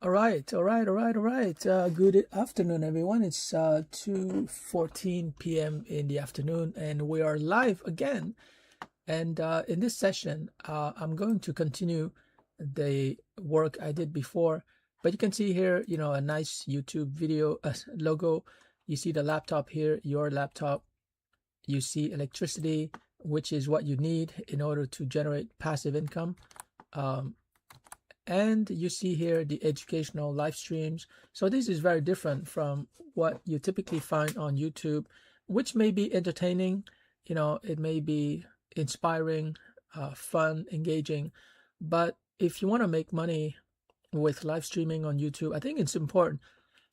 All right. Good afternoon, everyone. It's 2:14 p.m. in the afternoon, and we are live again. And in this session, I'm going to continue the work I did before. But you can see here, a nice YouTube video logo. You see the laptop here, your laptop. You see electricity, which is what you need in order to generate passive income. And you see here the educational live streams. So this is very different from what you typically find on YouTube, which may be entertaining, it may be inspiring, fun, engaging. But if you want to make money with live streaming on YouTube, I think it's important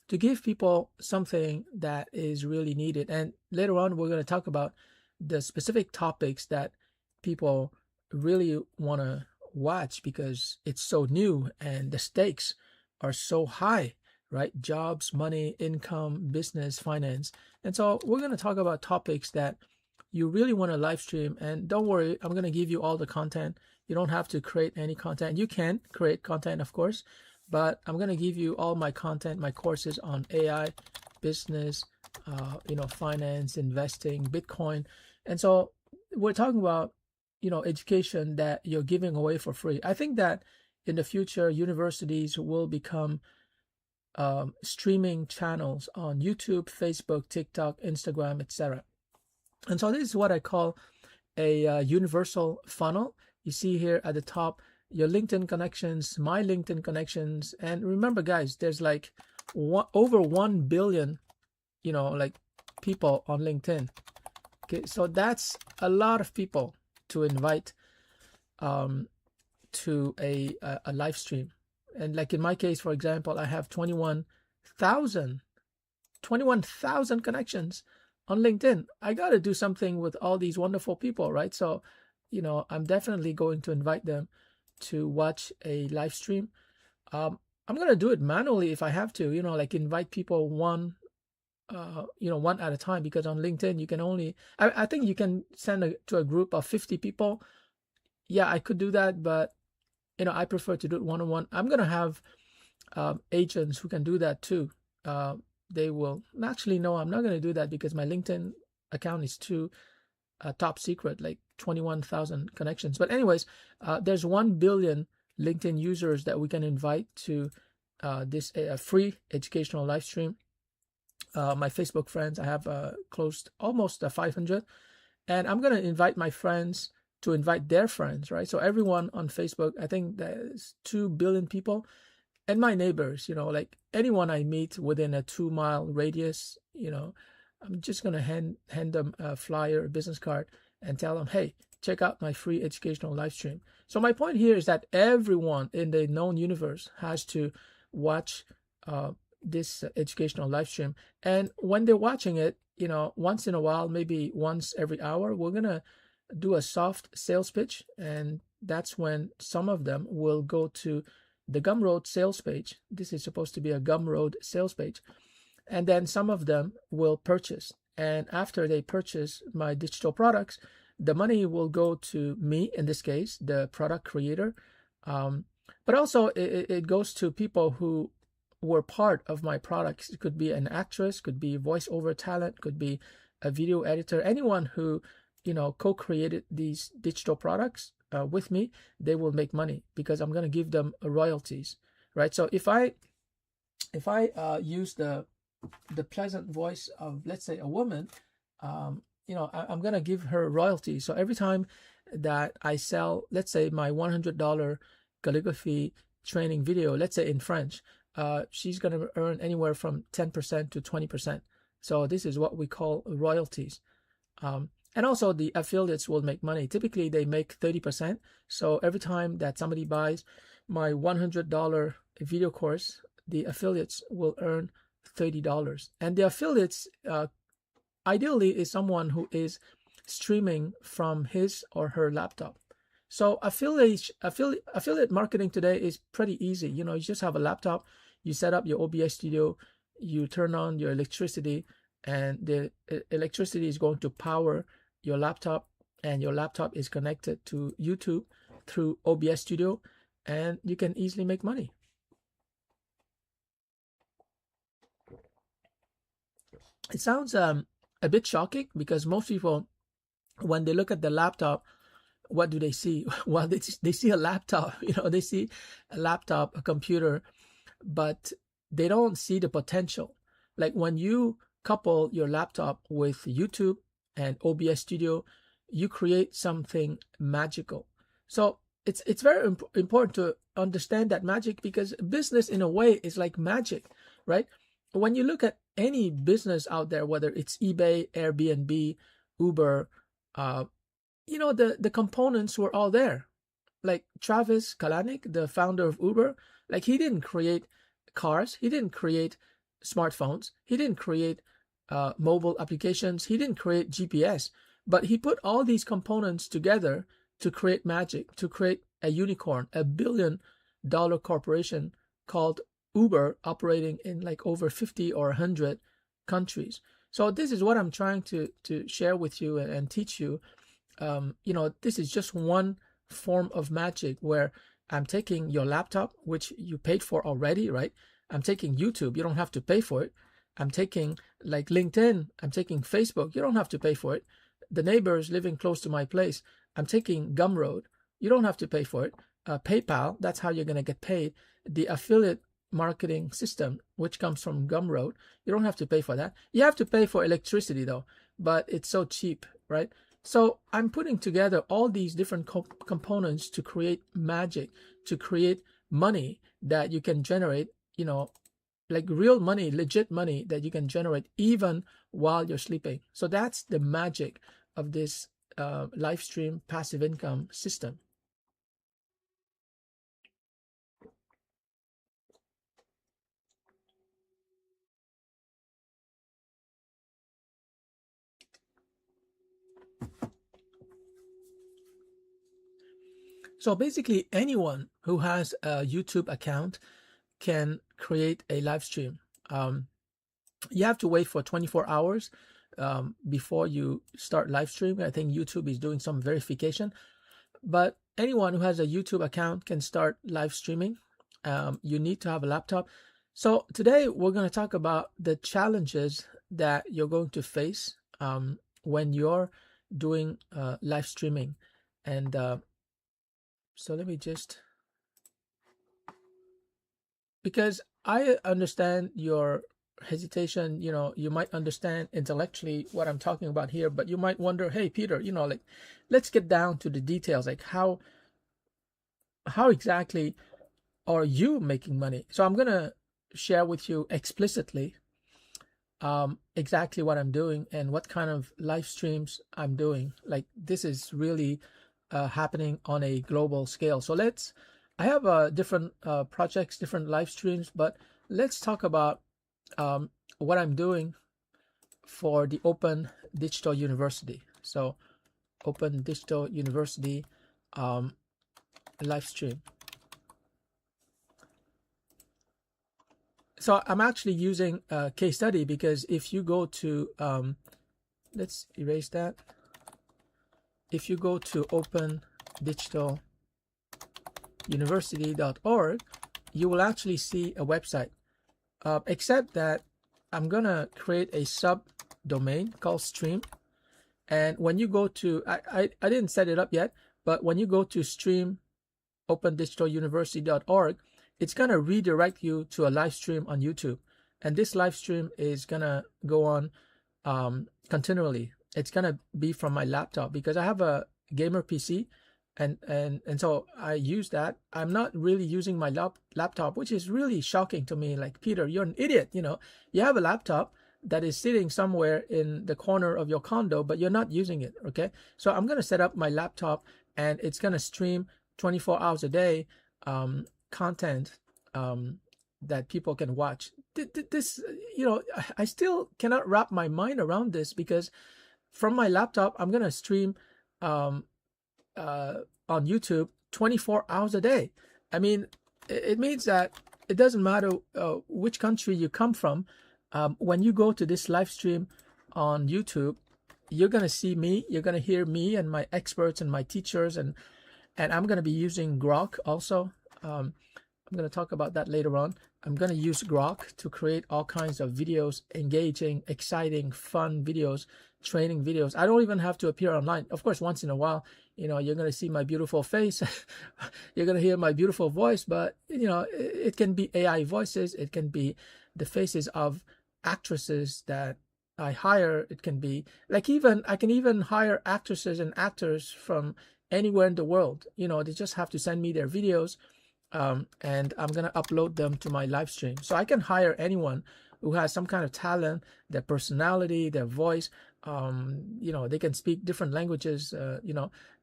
to give people something that is really needed. And later on, we're going to talk about the specific topics that people really want to watch because it's so new and the stakes are so high, right? Jobs, money, income, business, finance. And so we're going to talk about topics that you really want to live stream. And don't worry, I'm going to give you all the content. You don't have to create any content. You can create content, of course, but I'm going to give you all my content, my courses on AI, business, finance, investing, Bitcoin. And so we're talking about education that you're giving away for free. I think that in the future, universities will become streaming channels on YouTube, Facebook, TikTok, Instagram, etc. And so this is what I call a universal funnel. You see here at the top, your LinkedIn connections, my LinkedIn connections. And remember, guys, there's like over 1 billion, people on LinkedIn. Okay, so that's a lot of people to invite to a live stream. And like in my case, for example, I have 21,000 connections on LinkedIn. I got to do something with all these wonderful people, right? So, I'm definitely going to invite them to watch a live stream. I'm going to do it manually if I have to, like invite people one at a time, because on LinkedIn you can only, I think you can send to a group of 50 people. Yeah, I could do that, but I prefer to do it one-on-one. I'm gonna have agents who can do that too. They will actually, no, I'm not gonna do that because my LinkedIn account is too top secret, like 21,000 connections. But anyways, there's 1 billion LinkedIn users that we can invite to this free educational live stream. My Facebook friends, I have closed almost 500, and I'm gonna invite my friends to invite their friends, right? So everyone on Facebook, I think there's 2 billion people, and my neighbors, like anyone I meet within a 2-mile radius, I'm just gonna hand them a flyer, a business card, and tell them, hey, check out my free educational live stream. So my point here is that everyone in the known universe has to watch this educational live stream. And when they're watching it, once in a while, maybe once every hour, we're gonna do a soft sales pitch, and that's when some of them will go to the Gumroad sales page. This is supposed to be a Gumroad sales page, and then some of them will purchase. And after they purchase my digital products, the money will go to me, in this case, the product creator. But also it goes to people who were part of my products. It could be an actress, could be voiceover talent, could be a video editor, anyone who co-created these digital products with me. They will make money because I'm going to give them royalties, right? So if I use the pleasant voice of, let's say, a woman, I'm going to give her royalties. So every time that I sell, let's say, my $100 calligraphy training video, let's say in French, she's going to earn anywhere from 10% to 20%. So this is what we call royalties. And also the affiliates will make money. Typically they make 30%. So every time that somebody buys my $100 video course, the affiliates will earn $30. And the affiliates ideally is someone who is streaming from his or her laptop. So affiliate marketing today is pretty easy. You just have a laptop, you set up your OBS studio, you turn on your electricity, and the electricity is going to power your laptop, and your laptop is connected to YouTube through OBS studio, and you can easily make money. It sounds a bit shocking because most people, when they look at the laptop, what do they see? Well, they see a laptop, they see a laptop, a computer, but they don't see the potential. Like when you couple your laptop with YouTube and OBS Studio, you create something magical. So it's very important to understand that magic, because business in a way is like magic, right? When you look at any business out there, whether it's eBay, Airbnb, Uber, uh, the components were all there. Like Travis Kalanick, the founder of Uber, like he didn't create cars, he didn't create smartphones, he didn't create mobile applications, he didn't create GPS, but he put all these components together to create magic, to create a unicorn, $1 billion corporation called Uber, operating in like over 50 or 100 countries. So this is what I'm trying to share with you and teach you. This is just one form of magic, where I'm taking your laptop, which you paid for already, right? I'm taking YouTube, you don't have to pay for it. I'm taking like LinkedIn, I'm taking Facebook, you don't have to pay for it. The neighbors living close to my place, I'm taking Gumroad, you don't have to pay for it. PayPal, that's how you're going to get paid. The affiliate marketing system, which comes from Gumroad, you don't have to pay for that. You have to pay for electricity though, but it's so cheap, right? So I'm putting together all these different components to create magic, to create money that you can generate, like real money, legit money that you can generate even while you're sleeping. So that's the magic of this Livestream passive income system. So basically, anyone who has a YouTube account can create a live stream. You have to wait for 24 hours before you start live streaming. I think YouTube is doing some verification, but anyone who has a YouTube account can start live streaming. You need to have a laptop. So today we're going to talk about the challenges that you're going to face when you're doing live streaming. And so let me just, because I understand your hesitation, you might understand intellectually what I'm talking about here, but you might wonder, hey Peter, like, let's get down to the details, like how exactly are you making money? So I'm gonna share with you explicitly exactly what I'm doing and what kind of live streams I'm doing. Like, this is really happening on a global scale. So I have different projects, different live streams, but let's talk about what I'm doing for the Open Digital University. So Open Digital University live stream. So I'm actually using a case study, because if you go to, let's erase that. If you go to opendigitaluniversity.org, you will actually see a website, except that I'm gonna create a subdomain called stream. And when you go to, I didn't set it up yet, but when you go to stream opendigitaluniversity.org, it's gonna redirect you to a live stream on YouTube. And this live stream is gonna go on continually. It's gonna be from my laptop, because I have a gamer PC, and so I use that. I'm not really using my laptop, which is really shocking to me. Like, Peter, you're an idiot. You have a laptop that is sitting somewhere in the corner of your condo, but you're not using it. Okay, so I'm gonna set up my laptop, and it's gonna stream 24 hours a day content that people can watch. This, I still cannot wrap my mind around this, because from my laptop, I'm gonna stream on YouTube 24 hours a day. I mean, it means that it doesn't matter which country you come from. When you go to this live stream on YouTube, you're gonna see me, you're gonna hear me and my experts and my teachers, and I'm gonna be using Grok also. I'm going to talk about that later on. I'm going to use Grok to create all kinds of videos, engaging, exciting, fun videos, training videos. I don't even have to appear online. Of course, once in a while, you're going to see my beautiful face. You're going to hear my beautiful voice, but, it can be AI voices. It can be the faces of actresses that I hire. It can be like I can even hire actresses and actors from anywhere in the world. They just have to send me their videos. And I'm going to upload them to my live stream. So I can hire anyone who has some kind of talent, their personality, their voice. They can speak different languages,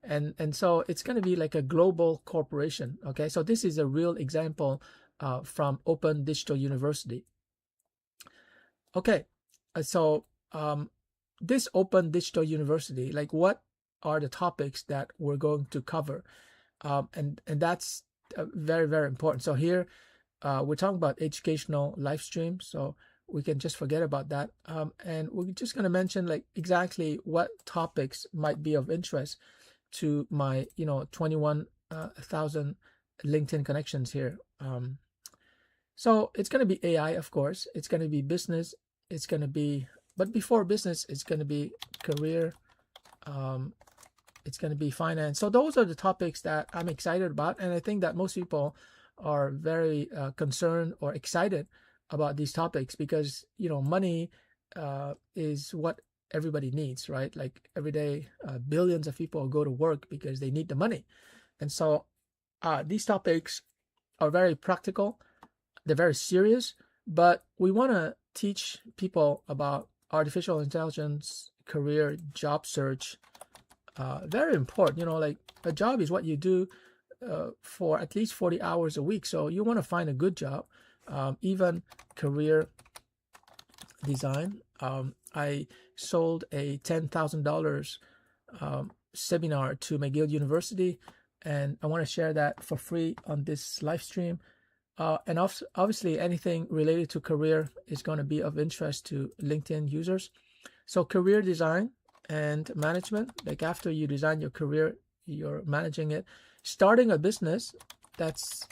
and so it's going to be like a global corporation. Okay, so this is a real example from Open Digital University. Okay, so this Open Digital University, like what are the topics that we're going to cover? And that's very, very important. So here we're talking about educational live stream, so we can just forget about that. And we're just going to mention like exactly what topics might be of interest to my 21,000 LinkedIn connections here. So it's going to be AI, of course. It's going to be business. It's going to be, but before business, it's going to be career. It's going to be finance. So those are the topics that I'm excited about. And I think that most people are very concerned or excited about these topics because, money is what everybody needs, right? Like every day, billions of people go to work because they need the money. And so these topics are very practical. They're very serious, but we want to teach people about artificial intelligence, career, job search. Very important, like a job is what you do for at least 40 hours a week. So you want to find a good job, even career design. I sold a $10,000 seminar to McGill University, and I want to share that for free on this live stream. And obviously anything related to career is going to be of interest to LinkedIn users. So career design and management, like after you design your career, you're managing it. Starting a business, that's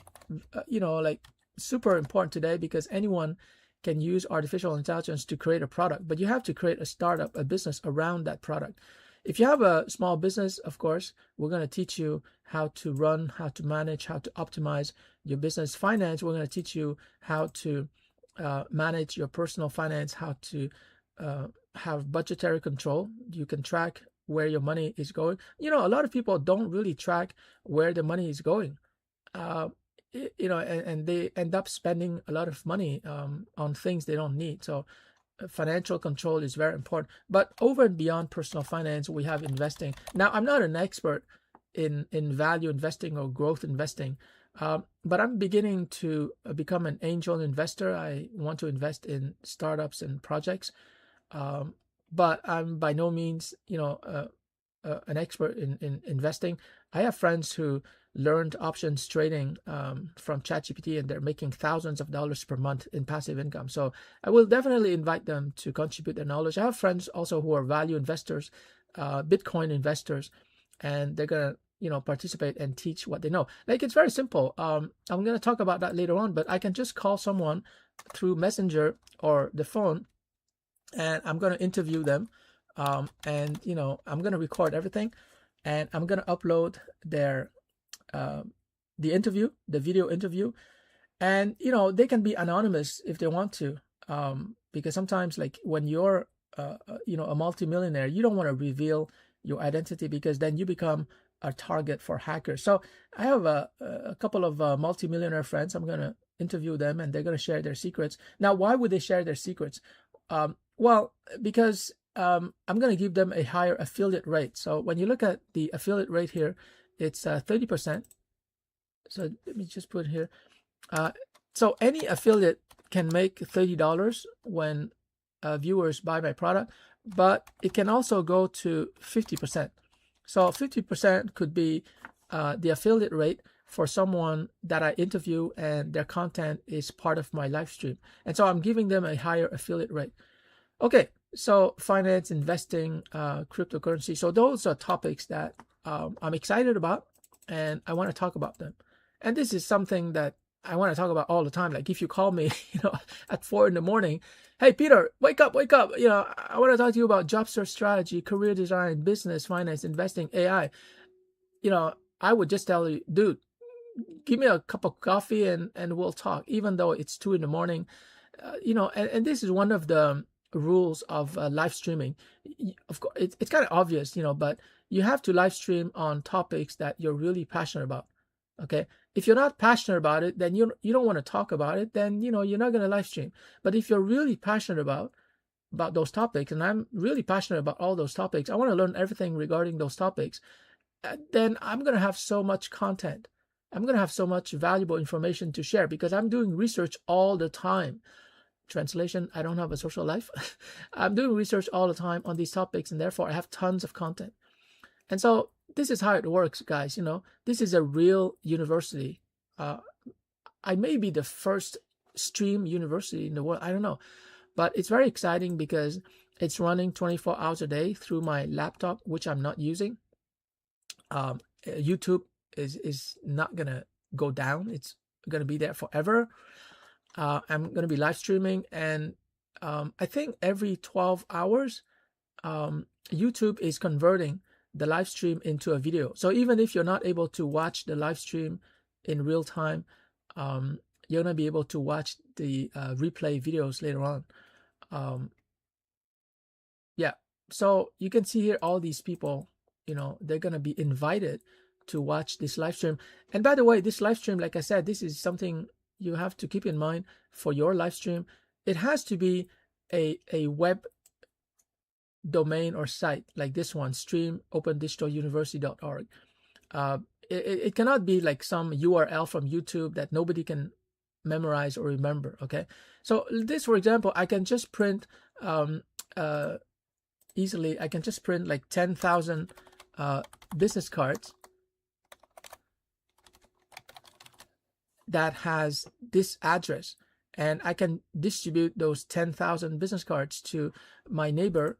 like super important today because anyone can use artificial intelligence to create a product, but you have to create a startup, a business around that product. If you have a small business, of course, we're going to teach you how to run, how to manage, how to optimize your business. Finance, we're going to teach you how to manage your personal finance, how to have budgetary control. You can track where your money is going. A lot of people don't really track where the money is going. And they end up spending a lot of money on things they don't need. So financial control is very important. But over and beyond personal finance, we have investing. Now, I'm not an expert in value investing or growth investing, but I'm beginning to become an angel investor. I want to invest in startups and projects, but I'm by no means, an expert in investing. I have friends who learned options trading from ChatGPT, and they're making thousands of dollars per month in passive income. So I will definitely invite them to contribute their knowledge. I have friends also who are value investors, Bitcoin investors, and they're gonna participate and teach what they know. Like it's very simple. I'm gonna talk about that later on, but I can just call someone through Messenger or the phone, and I'm gonna interview them. And I'm gonna record everything, and I'm gonna upload their the interview, the video interview, and they can be anonymous if they want to, because sometimes like when you're a multimillionaire, you don't want to reveal your identity because then you become a target for hackers. So I have a couple of multimillionaire friends. I'm gonna interview them, and they're gonna share their secrets. Now, why would they share their secrets? Well, because I'm going to give them a higher affiliate rate. So when you look at the affiliate rate here, it's 30%. So let me just put here. So any affiliate can make $30 when viewers buy my product, but it can also go to 50%. So 50% could be the affiliate rate for someone that I interview and their content is part of my live stream. And so I'm giving them a higher affiliate rate. Okay, so finance, investing, cryptocurrency. So those are topics that I'm excited about, and I want to talk about them. And this is something that I want to talk about all the time. Like if you call me, at 4 in the morning, hey Peter, wake up, wake up. I want to talk to you about job search strategy, career design, business, finance, investing, AI. I would just tell you, dude, give me a cup of coffee and we'll talk, even though it's 2 in the morning. And this is one of the rules of live streaming. Of course, it's kind of obvious, but you have to live stream on topics that you're really passionate about. Okay, if you're not passionate about it, then you don't want to talk about it. Then you're not going to live stream. But if you're really passionate about those topics, and I'm really passionate about all those topics, I want to learn everything regarding those topics. Then I'm going to have so much content. I'm going to have so much valuable information to share because I'm doing research all the time. Translation, I don't have a social life. I'm doing research all the time on these topics, and therefore I have tons of content. And so this is how it works, guys. This is a real university. I may be the first stream university in the world. I don't know. But it's very exciting because it's running 24 hours a day through my laptop, which I'm not using. YouTube is not going to go down. It's going to be there forever. I'm going to be live streaming, and I think every 12 hours, YouTube is converting the live stream into a video. So even if you're not able to watch the live stream in real time, you're going to be able to watch the replay videos later on. Yeah, so you can see here all these people, they're going to be invited to watch this live stream. And by the way, this live stream, like I said, this is something you have to keep in mind for your live stream. It has to be a web domain or site like this one, streamopendigitaluniversity.org. It cannot be like some URL from YouTube that nobody can memorize or remember. Okay, so this, for example, I can just print easily. I can just print like 10,000 business cards that has this address, and I can distribute those 10,000 business cards to my neighbor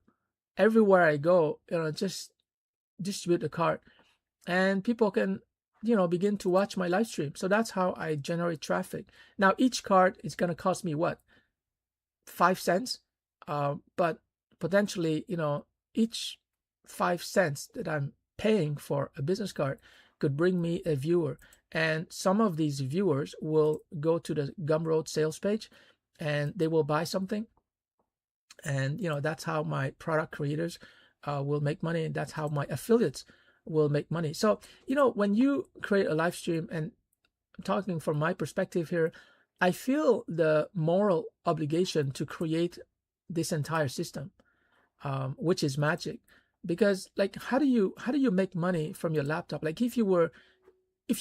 everywhere I go. Just distribute the card, and people can begin to watch my live stream. So that's how I generate traffic. Now each card is going to cost me what, 5 cents, but potentially each 5 cents that I'm paying for a business card could bring me a viewer. And some of these viewers will go to the Gumroad sales page and they will buy something. And, that's how my product creators will make money. And that's how my affiliates will make money. So, when you create a live stream, and I'm talking from my perspective here, I feel the moral obligation to create this entire system, which is magic. Because like, how do you make money from your laptop? Like if you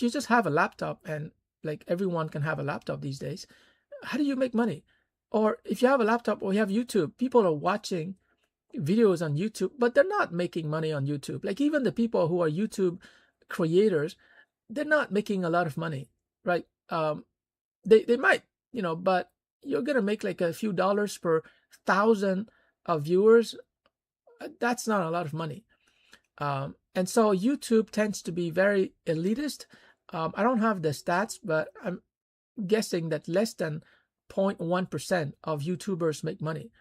just have a laptop, and like everyone can have a laptop these days, how do you make money? Or if you have a laptop or you have YouTube, people are watching videos on YouTube, but they're not making money on YouTube. Like even the people who are YouTube creators, they're not making a lot of money, right? They might, but you're going to make like a few dollars per 1,000 of viewers. That's not a lot of money. And so YouTube tends to be very elitist. I don't have the stats, but I'm guessing that less than 0.1% of YouTubers make money.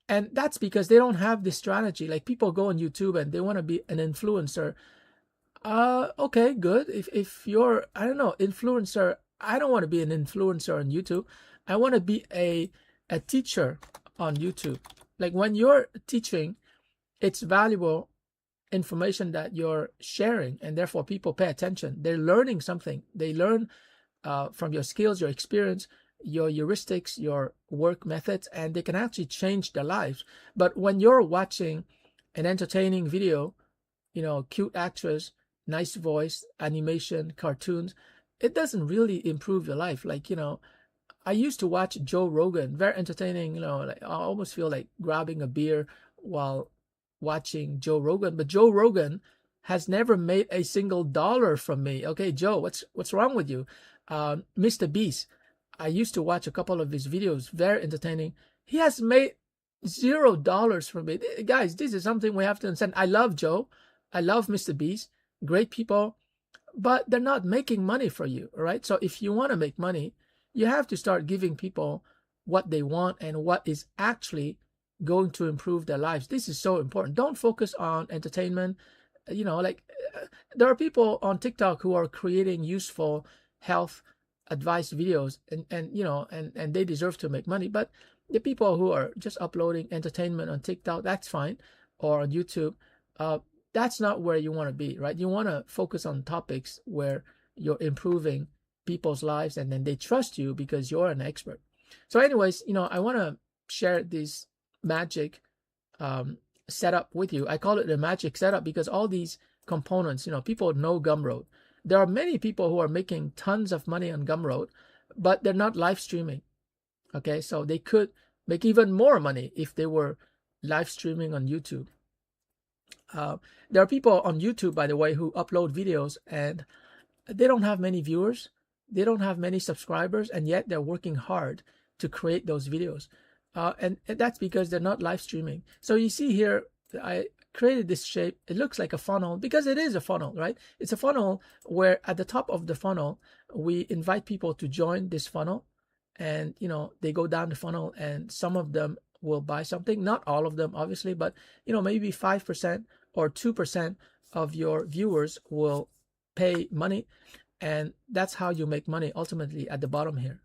And that's because they don't have this strategy. Like people go on YouTube and they want to be an influencer. Okay, good. If you're, I don't know, influencer, I don't want to be an influencer on YouTube. I want to be a teacher on YouTube. Like when you're teaching, it's valuable information that you're sharing, and therefore people pay attention. They're learning something. They learn from your skills, your experience, your heuristics, your work methods, and they can actually change their lives. But when you're watching an entertaining video, cute actress, nice voice, animation, cartoons, it doesn't really improve your life. Like, I used to watch Joe Rogan, very entertaining, like I almost feel like grabbing a beer while watching Joe Rogan, but Joe Rogan has never made a single dollar from me. Okay, Joe, what's wrong with you? Mr. Beast, I used to watch a couple of his videos, very entertaining. He has made $0 from it. Guys, this is something we have to understand. I love Joe. I love Mr. Beast. Great people. but they're not making money for you, right? So if you want to make money, you have to start giving people what they want and what is actually going to improve their lives. This is so important. Don't focus on entertainment. Like there are people on TikTok who are creating useful health advice videos, and they deserve to make money. But the people who are just uploading entertainment on TikTok, that's fine, or on YouTube, that's not where you want to be, right? You want to focus on topics where you're improving people's lives, and then they trust you because you're an expert. So anyways, I want to share this magic setup with you. I call it the magic setup because all these components, people know Gumroad. There are many people who are making tons of money on Gumroad, but they're not live streaming. Okay, so they could make even more money if they were live streaming on YouTube. There are people on YouTube, by the way, who upload videos and they don't have many viewers, they don't have many subscribers, and yet they're working hard to create those videos. And that's because they're not live streaming. So you see here, I created this shape. It looks like a funnel because it is a funnel, right? It's a funnel where at the top of the funnel, we invite people to join this funnel, and they go down the funnel, and some of them will buy something. Not all of them, obviously, but maybe 5% or 2% of your viewers will pay money, and that's how you make money ultimately at the bottom here.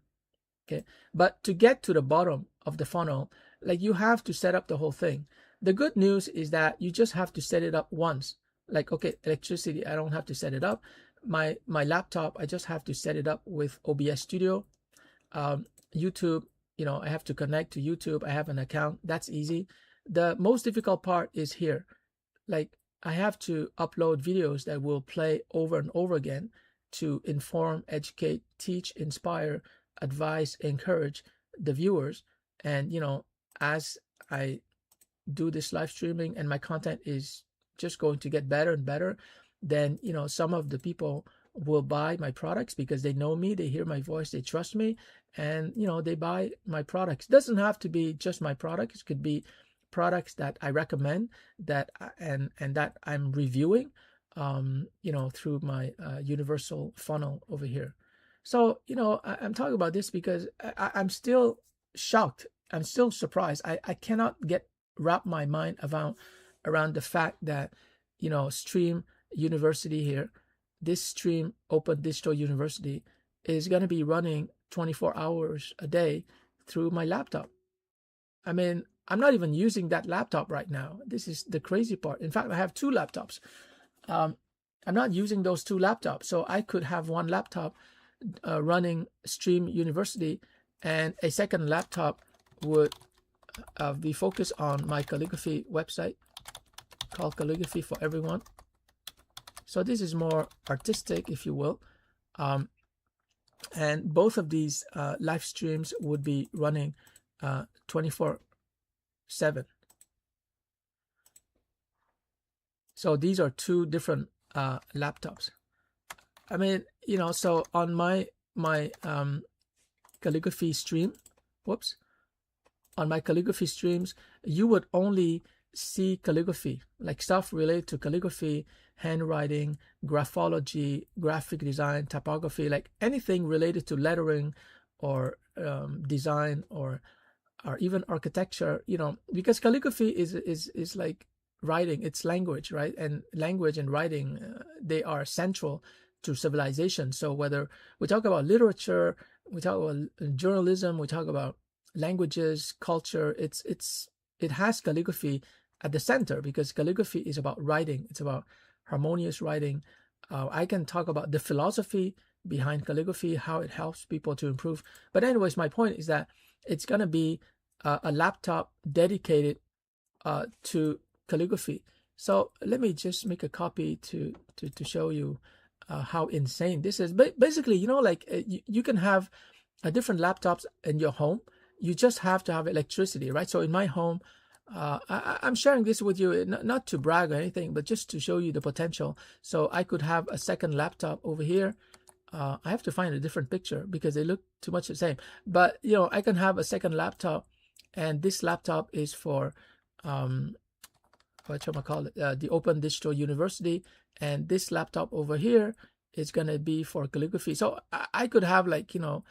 Okay, but to get to the bottom of the funnel, like, you have to set up the whole thing. The good news is that you just have to set it up once. Like, okay, electricity, I don't have to set it up. My laptop, I just have to set it up with OBS Studio. YouTube, I have to connect to YouTube. I have an account. That's easy. The most difficult part is here. Like, I have to upload videos that will play over and over again to inform, educate, teach, inspire, advise, encourage the viewers. And as I do this live streaming and my content is just going to get better and better, then some of the people will buy my products because they know me, they hear my voice, they trust me, and they buy my products. It doesn't have to be just my products. It could be products that I recommend, that and that I'm reviewing through my universal funnel over here. So I'm talking about this because I'm still shocked. I'm still surprised. I cannot wrap my mind around the fact that Stream University here, this Stream Open Digital University, is going to be running 24 hours a day through my laptop. I mean, I'm not even using that laptop right now. This is the crazy part. In fact, I have two laptops. I'm not using those two laptops, so I could have one laptop running Stream University, and a second laptop would be focused on my calligraphy website called Calligraphy for Everyone. So this is more artistic, if you will. And both of these live streams would be running 24/7. So these are two different laptops. I mean, so on my calligraphy stream, on my calligraphy streams, you would only see calligraphy, like stuff related to calligraphy, handwriting, graphology, graphic design, typography, like anything related to lettering or design or even architecture, because calligraphy is like writing. It's language, right? And language and writing, they are central to civilization. So whether we talk about literature, we talk about journalism, we talk about languages, culture, it has calligraphy at the center, because calligraphy is about writing. It's about harmonious writing. I can talk about the philosophy behind calligraphy, how it helps people to improve. But anyways, my point is that it's going to be a laptop dedicated to calligraphy. So let me just make a copy to show you how insane this is. But basically, you can have different laptops in your home. You just have to have electricity, right? So in my home, I'm sharing this with you not to brag or anything, but just to show you the potential. So I could have a second laptop over here. I have to find a different picture because they look too much the same. But I can have a second laptop, and this laptop is for the Open Digital University, and this laptop over here is going to be for calligraphy. So I could have like, you know,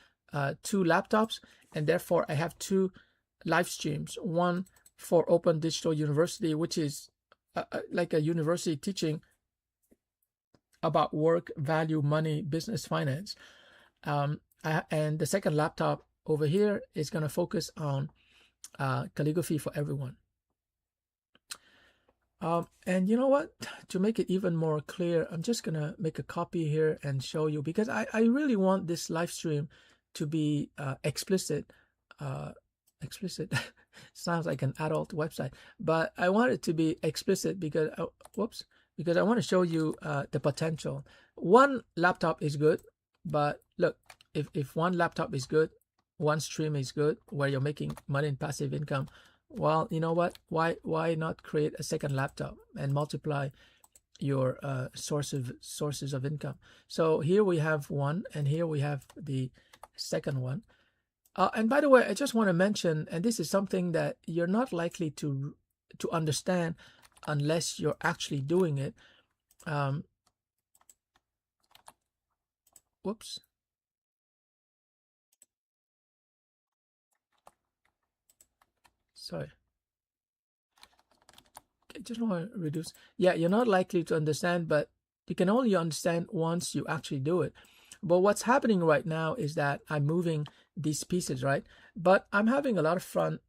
2 laptops, and therefore I have 2 live streams, one for Open Digital University, which is like a university teaching about work, value, money, business, finance. And the second laptop over here is going to focus on calligraphy for everyone. And you know what? To make it even more clear, I'm just going to make a copy here and show you, because I really want this live stream to be explicit. Explicit sounds like an adult website, but I want it to be explicit because, because I want to show you the potential. One laptop is good, but look, if one laptop is good, one stream is good, where you're making money and passive income, well, you know what? Why not create a second laptop and multiply your sources of income? So here we have one, and here we have the second one. And by the way, I just want to mention, and this is something that you're not likely to understand unless you're actually doing it. Whoops. Sorry. I just want to reduce. Yeah, you're not likely to understand, but you can only understand once you actually do it. But what's happening right now is that I'm moving these pieces, right? But I'm having a lot of fun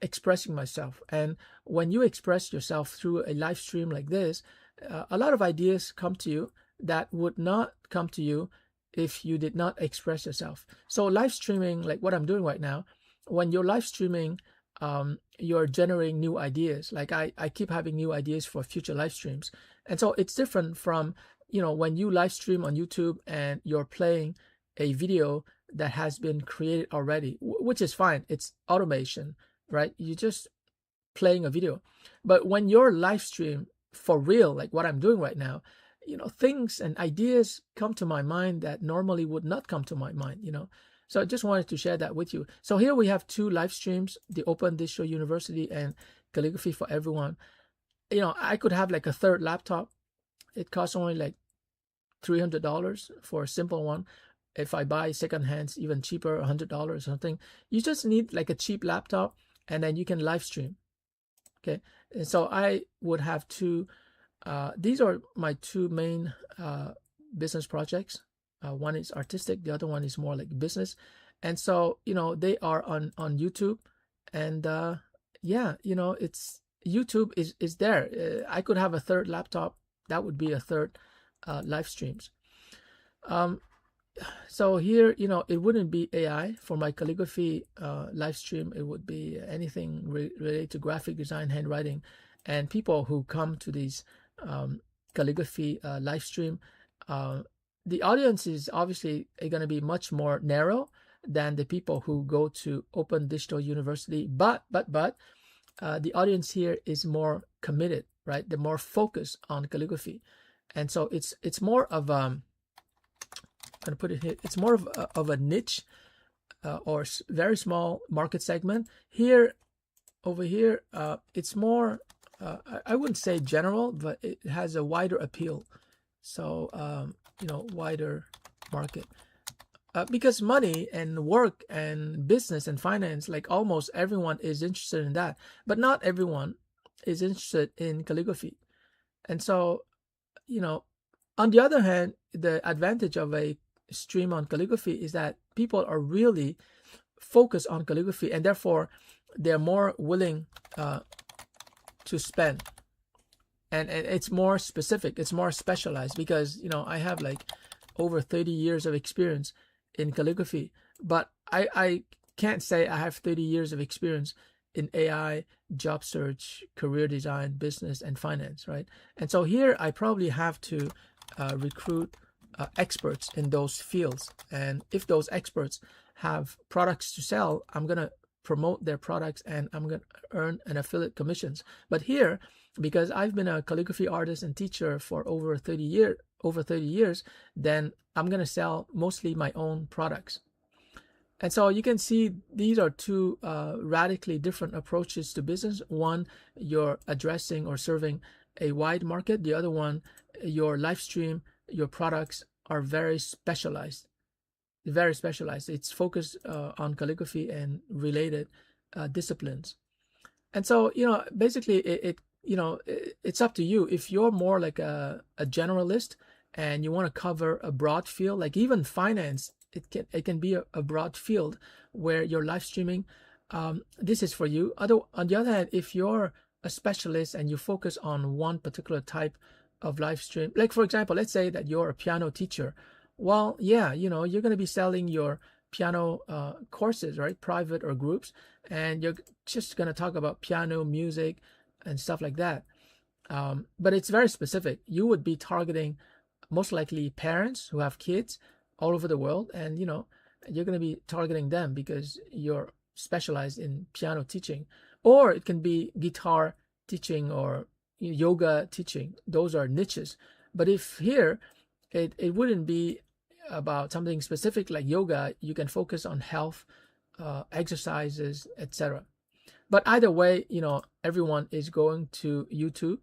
expressing myself. And when you express yourself through a live stream like this, a lot of ideas come to you that would not come to you if you did not express yourself. So live streaming, like what I'm doing right now, when you're live streaming, you're generating new ideas. Like I keep having new ideas for future live streams. And so it's different from, you know, when you live stream on YouTube and you're playing a video that has been created already, which is fine. It's automation, right? You're just playing a video. But when you're live stream for real, like what I'm doing right now, you know, things and ideas come to my mind that normally would not come to my mind, you know. So I just wanted to share that with you. So here we have 2 live streams, the Open Digital University and Calligraphy for Everyone. You know, I could have like a third laptop. It costs only like $300 for a simple one. If I buy secondhand, even cheaper, $100 or something. You just need like a cheap laptop, and then you can live stream. Okay, and so I would have 2. These are my 2 main business projects. One is artistic, the other one is more like business. And so, you know, they are on YouTube, and yeah, you know, it's YouTube is there. I could have a third laptop. That would be a third live streams. So here, you know, it wouldn't be AI for my calligraphy live stream. It would be anything related to graphic design, handwriting, and people who come to these calligraphy live stream. The audience is obviously going to be much more narrow than the people who go to Open Digital University. But the audience here is more committed, right? They're more focused on calligraphy, and so it's more of I'm going to put it here. It's more of a niche or very small market segment. Here, over here, it's more. I wouldn't say general, but it has a wider appeal. So you know, wider market. Because money and work and business and finance, like almost everyone is interested in that, but not everyone is interested in calligraphy. And so, you know, on the other hand, the advantage of a stream on calligraphy is that people are really focused on calligraphy, and therefore they're more willing to spend. And it's more specific, it's more specialized, because, you know, I have like over 30 years of experience in calligraphy, but I can't say I have 30 years of experience in AI, job search, career design, business, and finance, right? And so here I probably have to recruit experts in those fields. And if those experts have products to sell, I'm going to promote their products and I'm going to earn an affiliate commissions. But here, because I've been a calligraphy artist and teacher for over 30 years, then I'm going to sell mostly my own products. And so you can see these are 2 radically different approaches to business. One, you're addressing or serving a wide market. The other one, your live stream, your products are very specialized. Very specialized. It's focused on calligraphy and related disciplines. And so, basically it's up to you. If you're more like a generalist and you want to cover a broad field, like even finance, it can be a broad field where you're live streaming. This is for you. On the other hand, if you're a specialist and you focus on one particular type of live stream, like for example, let's say that you're a piano teacher. Well, yeah, you're going to be selling your piano courses, right? Private or groups, and you're just going to talk about piano music and stuff like that. But it's very specific. You would be targeting most likely parents who have kids all over the world, and you're going to be targeting them because you're specialized in piano teaching. Or it can be guitar teaching or yoga teaching. Those are niches. But if here it wouldn't be about something specific like yoga, you can focus on health, exercises, etc. But either way, everyone is going to YouTube,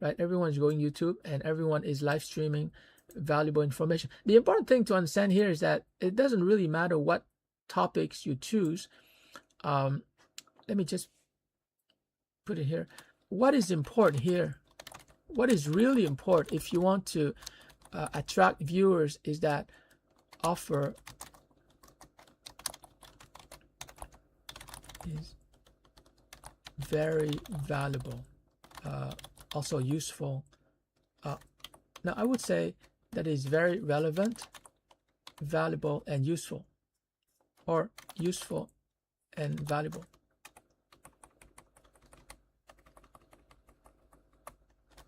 right? Everyone's going YouTube and everyone is live streaming valuable information. The important thing to understand here is that it doesn't really matter what topics you choose. Let me just put it here. What is important here, what is really important if you want to attract viewers, is that offer is very valuable, also useful. Now I would say that is very relevant, valuable, and useful, or useful and valuable.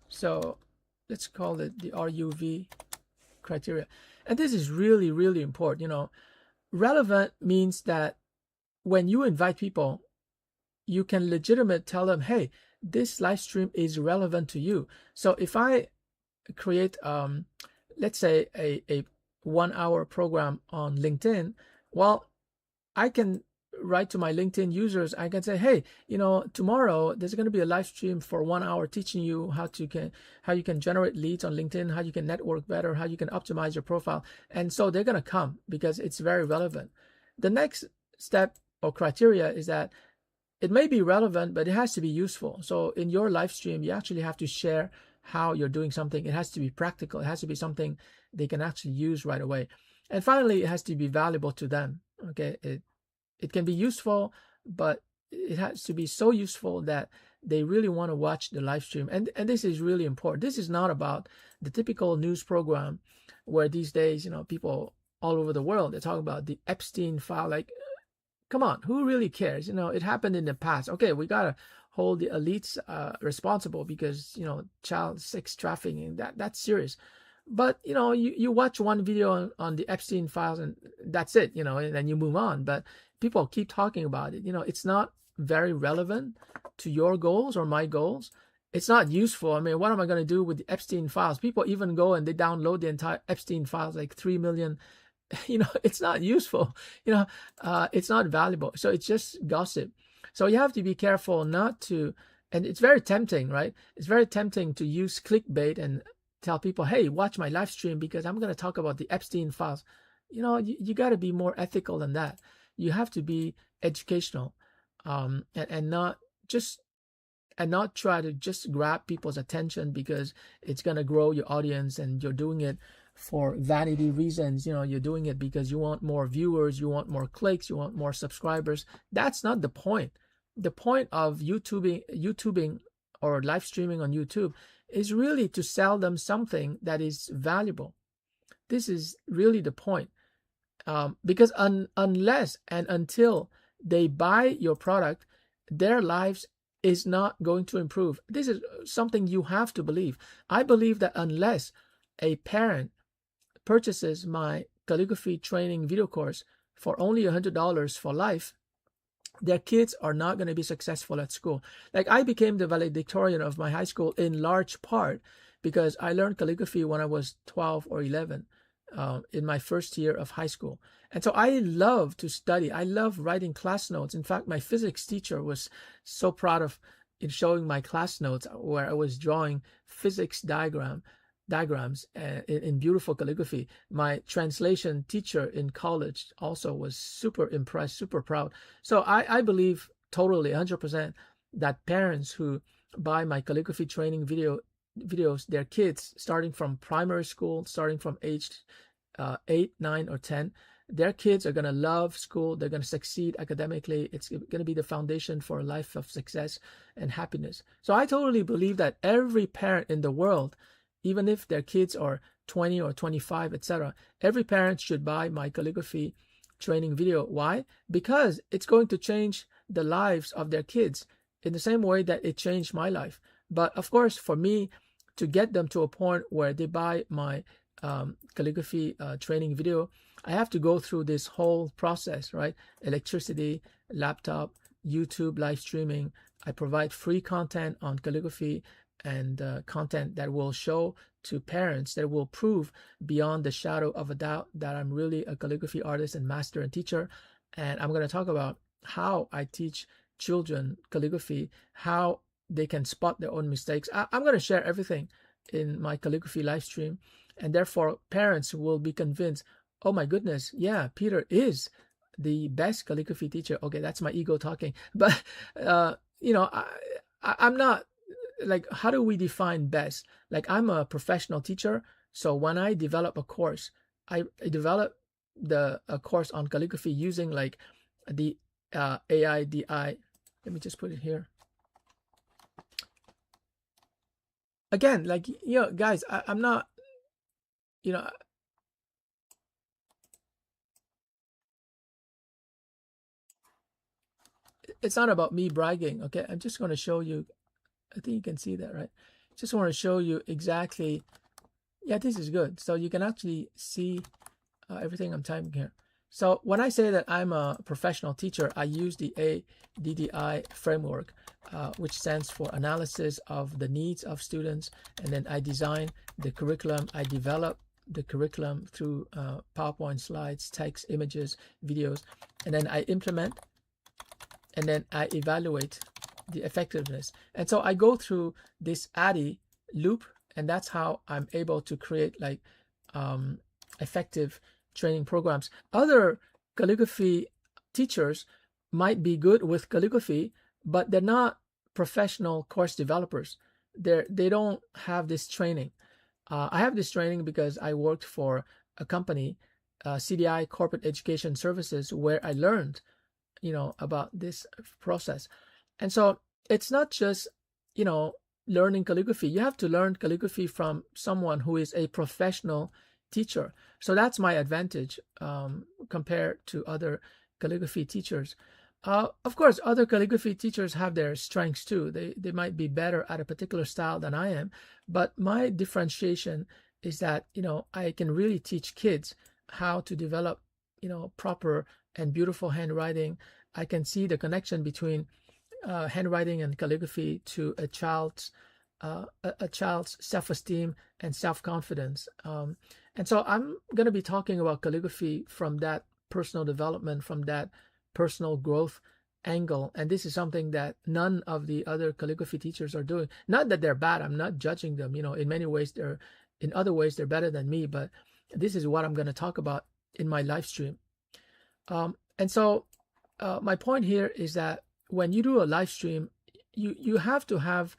So let's call it the RUV criteria. And this is really, really important. Relevant means that when you invite people, you can legitimately tell them, hey, this live stream is relevant to you. So if I create, let's say a 1 hour program on LinkedIn, well, I can write to my LinkedIn users. I can say, hey, tomorrow there's going to be a live stream for 1 hour teaching you how you can generate leads on LinkedIn, how you can network better, how you can optimize your profile. And so they're going to come because it's very relevant. The next step or criteria is that it may be relevant, but it has to be useful. So in your live stream, you actually have to share how you're doing something. It has to be practical. It has to be something they can actually use right away. And finally, it has to be valuable to them. Okay, it can be useful, but it has to be so useful that they really want to watch the live stream. And this is really important. This is not about the typical news program where these days, people all over the world, they're talking about the Epstein file. Like, come on, who really cares? It happened in the past. Okay, we got to hold the elites responsible because, child sex trafficking, that's serious. But, you watch one video on the Epstein files and that's it, and then you move on. But people keep talking about it. It's not very relevant to your goals or my goals. It's not useful. I mean, what am I going to do with the Epstein files? People even go and they download the entire Epstein files, like 3 million. It's not useful. It's not valuable. So it's just gossip. So you have to be careful not to, and it's very tempting, right? It's very tempting to use clickbait and tell people, hey, watch my live stream because I'm going to talk about the Epstein files. You got to be more ethical than that. You have to be educational, and not try to just grab people's attention because it's going to grow your audience and you're doing it for vanity reasons. You're doing it because you want more viewers, you want more clicks, you want more subscribers. That's not the point. The point of YouTubing or live streaming on YouTube is really to sell them something that is valuable. This is really the point. Because unless and until they buy your product, their lives is not going to improve. This is something you have to believe. I believe that unless a parent purchases my calligraphy training video course for only $100 for life, their kids are not going to be successful at school. Like, I became the valedictorian of my high school in large part because I learned calligraphy when I was 12 or 11. In my first year of high school. And so I love to study. I love writing class notes. In fact, my physics teacher was so proud of in showing my class notes where I was drawing physics diagram diagrams in beautiful calligraphy. My translation teacher in college also was super impressed, super proud. So I believe totally 100% that parents who buy my calligraphy training videos, their kids starting from primary school, starting from age 8, 9, or 10, their kids are going to love school. They're going to succeed academically. It's going to be the foundation for a life of success and happiness. So I totally believe that every parent in the world, even if their kids are 20 or 25, etc., every parent should buy my calligraphy training video. Why? Because it's going to change the lives of their kids in the same way that it changed my life. But of course, for me to get them to a point where they buy my calligraphy training video, I have to go through this whole process, right? Electricity, laptop, YouTube, live streaming. I provide free content on calligraphy and content that will show to parents, that will prove beyond the shadow of a doubt that I'm really a calligraphy artist and master and teacher. And I'm going to talk about how I teach children calligraphy, how they can spot their own mistakes. I'm going to share everything in my calligraphy live stream, and therefore parents will be convinced, oh my goodness, yeah, Peter is the best calligraphy teacher. Okay, that's my ego talking. But I'm not, like, how do we define best? Like, I'm a professional teacher, so when I develop a course, I develop a course on calligraphy using like the AIDI. Let me just put it here. Again, like, guys, I'm not, it's not about me bragging. Okay, I'm just going to show you. I think you can see that, right? Just want to show you exactly. Yeah, this is good. So you can actually see everything I'm typing here. So when I say that I'm a professional teacher, I use the ADDI framework, which stands for analysis of the needs of students. And then I design the curriculum. I develop the curriculum through PowerPoint slides, text, images, videos. And then I implement, and then I evaluate the effectiveness. And so I go through this ADDI loop, and that's how I'm able to create like effective training programs. Other calligraphy teachers might be good with calligraphy, but they're not professional course developers. They don't have this training. I have this training because I worked for a company, CDI, Corporate Education Services, where I learned, about this process. And so it's not just, learning calligraphy. You have to learn calligraphy from someone who is a professional teacher. So that's my advantage compared to other calligraphy teachers. Of course, other calligraphy teachers have their strengths too. They might be better at a particular style than I am. But my differentiation is that, I can really teach kids how to develop, proper and beautiful handwriting. I can see the connection between handwriting and calligraphy to a child's self-esteem and self-confidence. And so I'm going to be talking about calligraphy from that personal development, from that personal growth angle. And this is something that none of the other calligraphy teachers are doing. Not that they're bad. I'm not judging them. In many ways, in other ways, they're better than me. But this is what I'm going to talk about in my live stream. And so my point here is that when you do a live stream, you have to have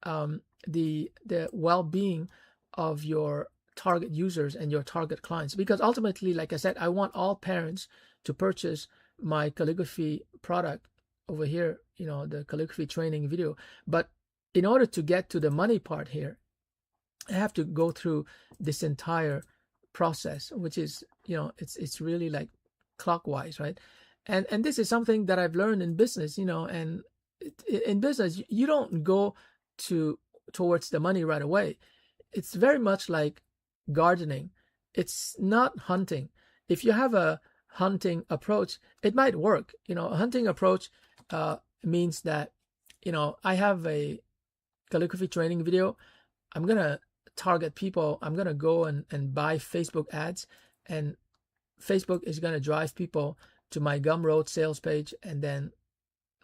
the well-being of your target users and your target clients, because ultimately, like I said, I want all parents to purchase my calligraphy product over here, the calligraphy training video. But in order to get to the money part here, I have to go through this entire process, which is, it's really like clockwise, right? And this is something that I've learned in business, and in business, you don't go towards the money right away. It's very much like gardening. It's not hunting. If you have a hunting approach, it might work. A hunting approach means that, I have a calligraphy training video. I'm going to target people. I'm going to go and buy Facebook ads, and Facebook is going to drive people to my Gumroad sales page, and then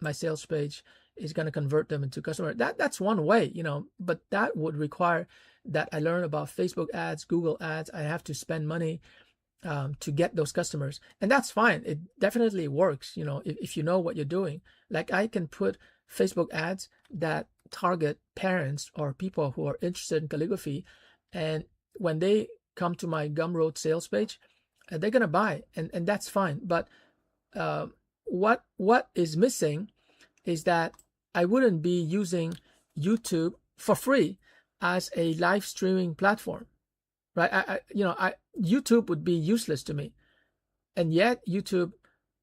my sales page is going to convert them into customer. That's one way, you know, but that would require that I learn about Facebook ads, Google ads. I have to spend money to get those customers, and that's fine. It definitely works, you know, if you know what you're doing. Like I can put Facebook ads that target parents or people who are interested in calligraphy, and when they come to my Gumroad sales page, they're gonna buy, and that's fine. But what is missing is that I wouldn't be using YouTube for free as a live streaming platform, right? YouTube would be useless to me, and yet YouTube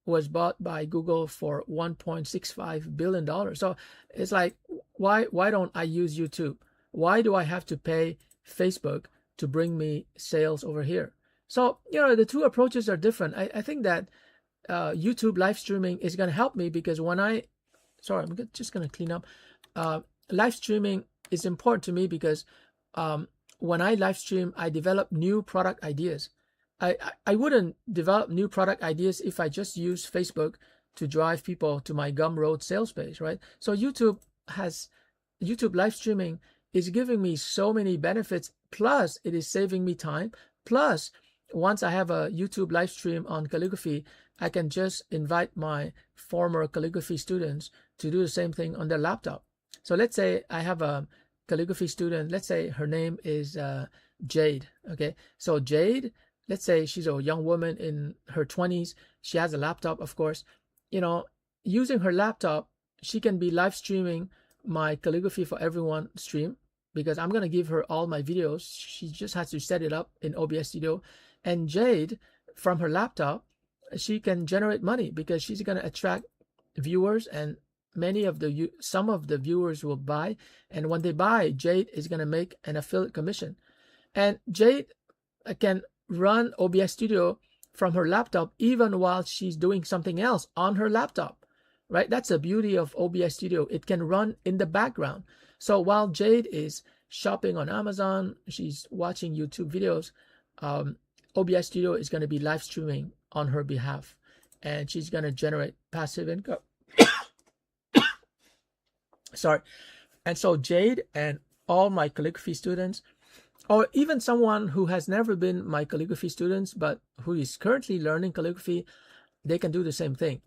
was bought by Google for $1.65 billion. So it's like, why don't I use YouTube? Why do I have to pay Facebook to bring me sales over here? So, you know, the two approaches are different. I think that YouTube live streaming is going to help me, because when I'm just going to clean up. Live streaming is important to me because when I live stream, I develop new product ideas. I wouldn't develop new product ideas if I just use Facebook to drive people to my Gumroad sales page, right? So YouTube live streaming is giving me so many benefits, plus it is saving me time. Plus, once I have a YouTube live stream on calligraphy, I can just invite my former calligraphy students to do the same thing on their laptop. So let's say I have a calligraphy student, let's say her name is Jade. Okay, so Jade, let's say she's a young woman in her 20s. She has a laptop, of course. You know, using her laptop, she can be live streaming my Calligraphy for Everyone stream, because I'm going to give her all my videos. She just has to set it up in OBS Studio. And Jade, from her laptop, she can generate money because she's going to attract viewers, and some of the viewers will buy. And when they buy, Jade is going to make an affiliate commission. And Jade can run OBS Studio from her laptop even while she's doing something else on her laptop, right? That's the beauty of OBS Studio. It can run in the background. So while Jade is shopping on Amazon, she's watching YouTube videos, OBS Studio is going to be live streaming on her behalf, and she's going to generate passive income. Sorry. And so Jade and all my calligraphy students, or even someone who has never been my calligraphy students but who is currently learning calligraphy, they can do the same thing.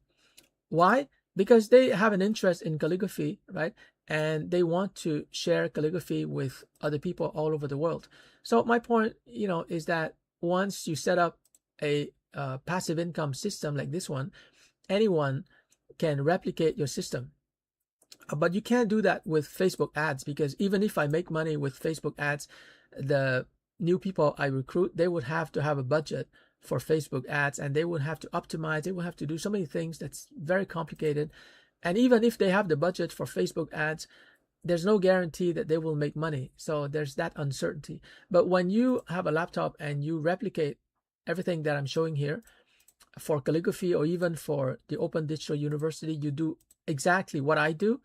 Why? Because they have an interest in calligraphy, right? And they want to share calligraphy with other people all over the world. So my point, you know, is that once you set up a passive income system like this one, anyone can replicate your system. But you can't do that with Facebook ads, because even if I make money with Facebook ads, the new people I recruit, they would have to have a budget for Facebook ads, and they would have to optimize. They would have to do so many things that's very complicated. And even if they have the budget for Facebook ads, there's no guarantee that they will make money. So there's that uncertainty. But when you have a laptop and you replicate everything that I'm showing here for calligraphy, or even for the Open Digital University, you do exactly what I do,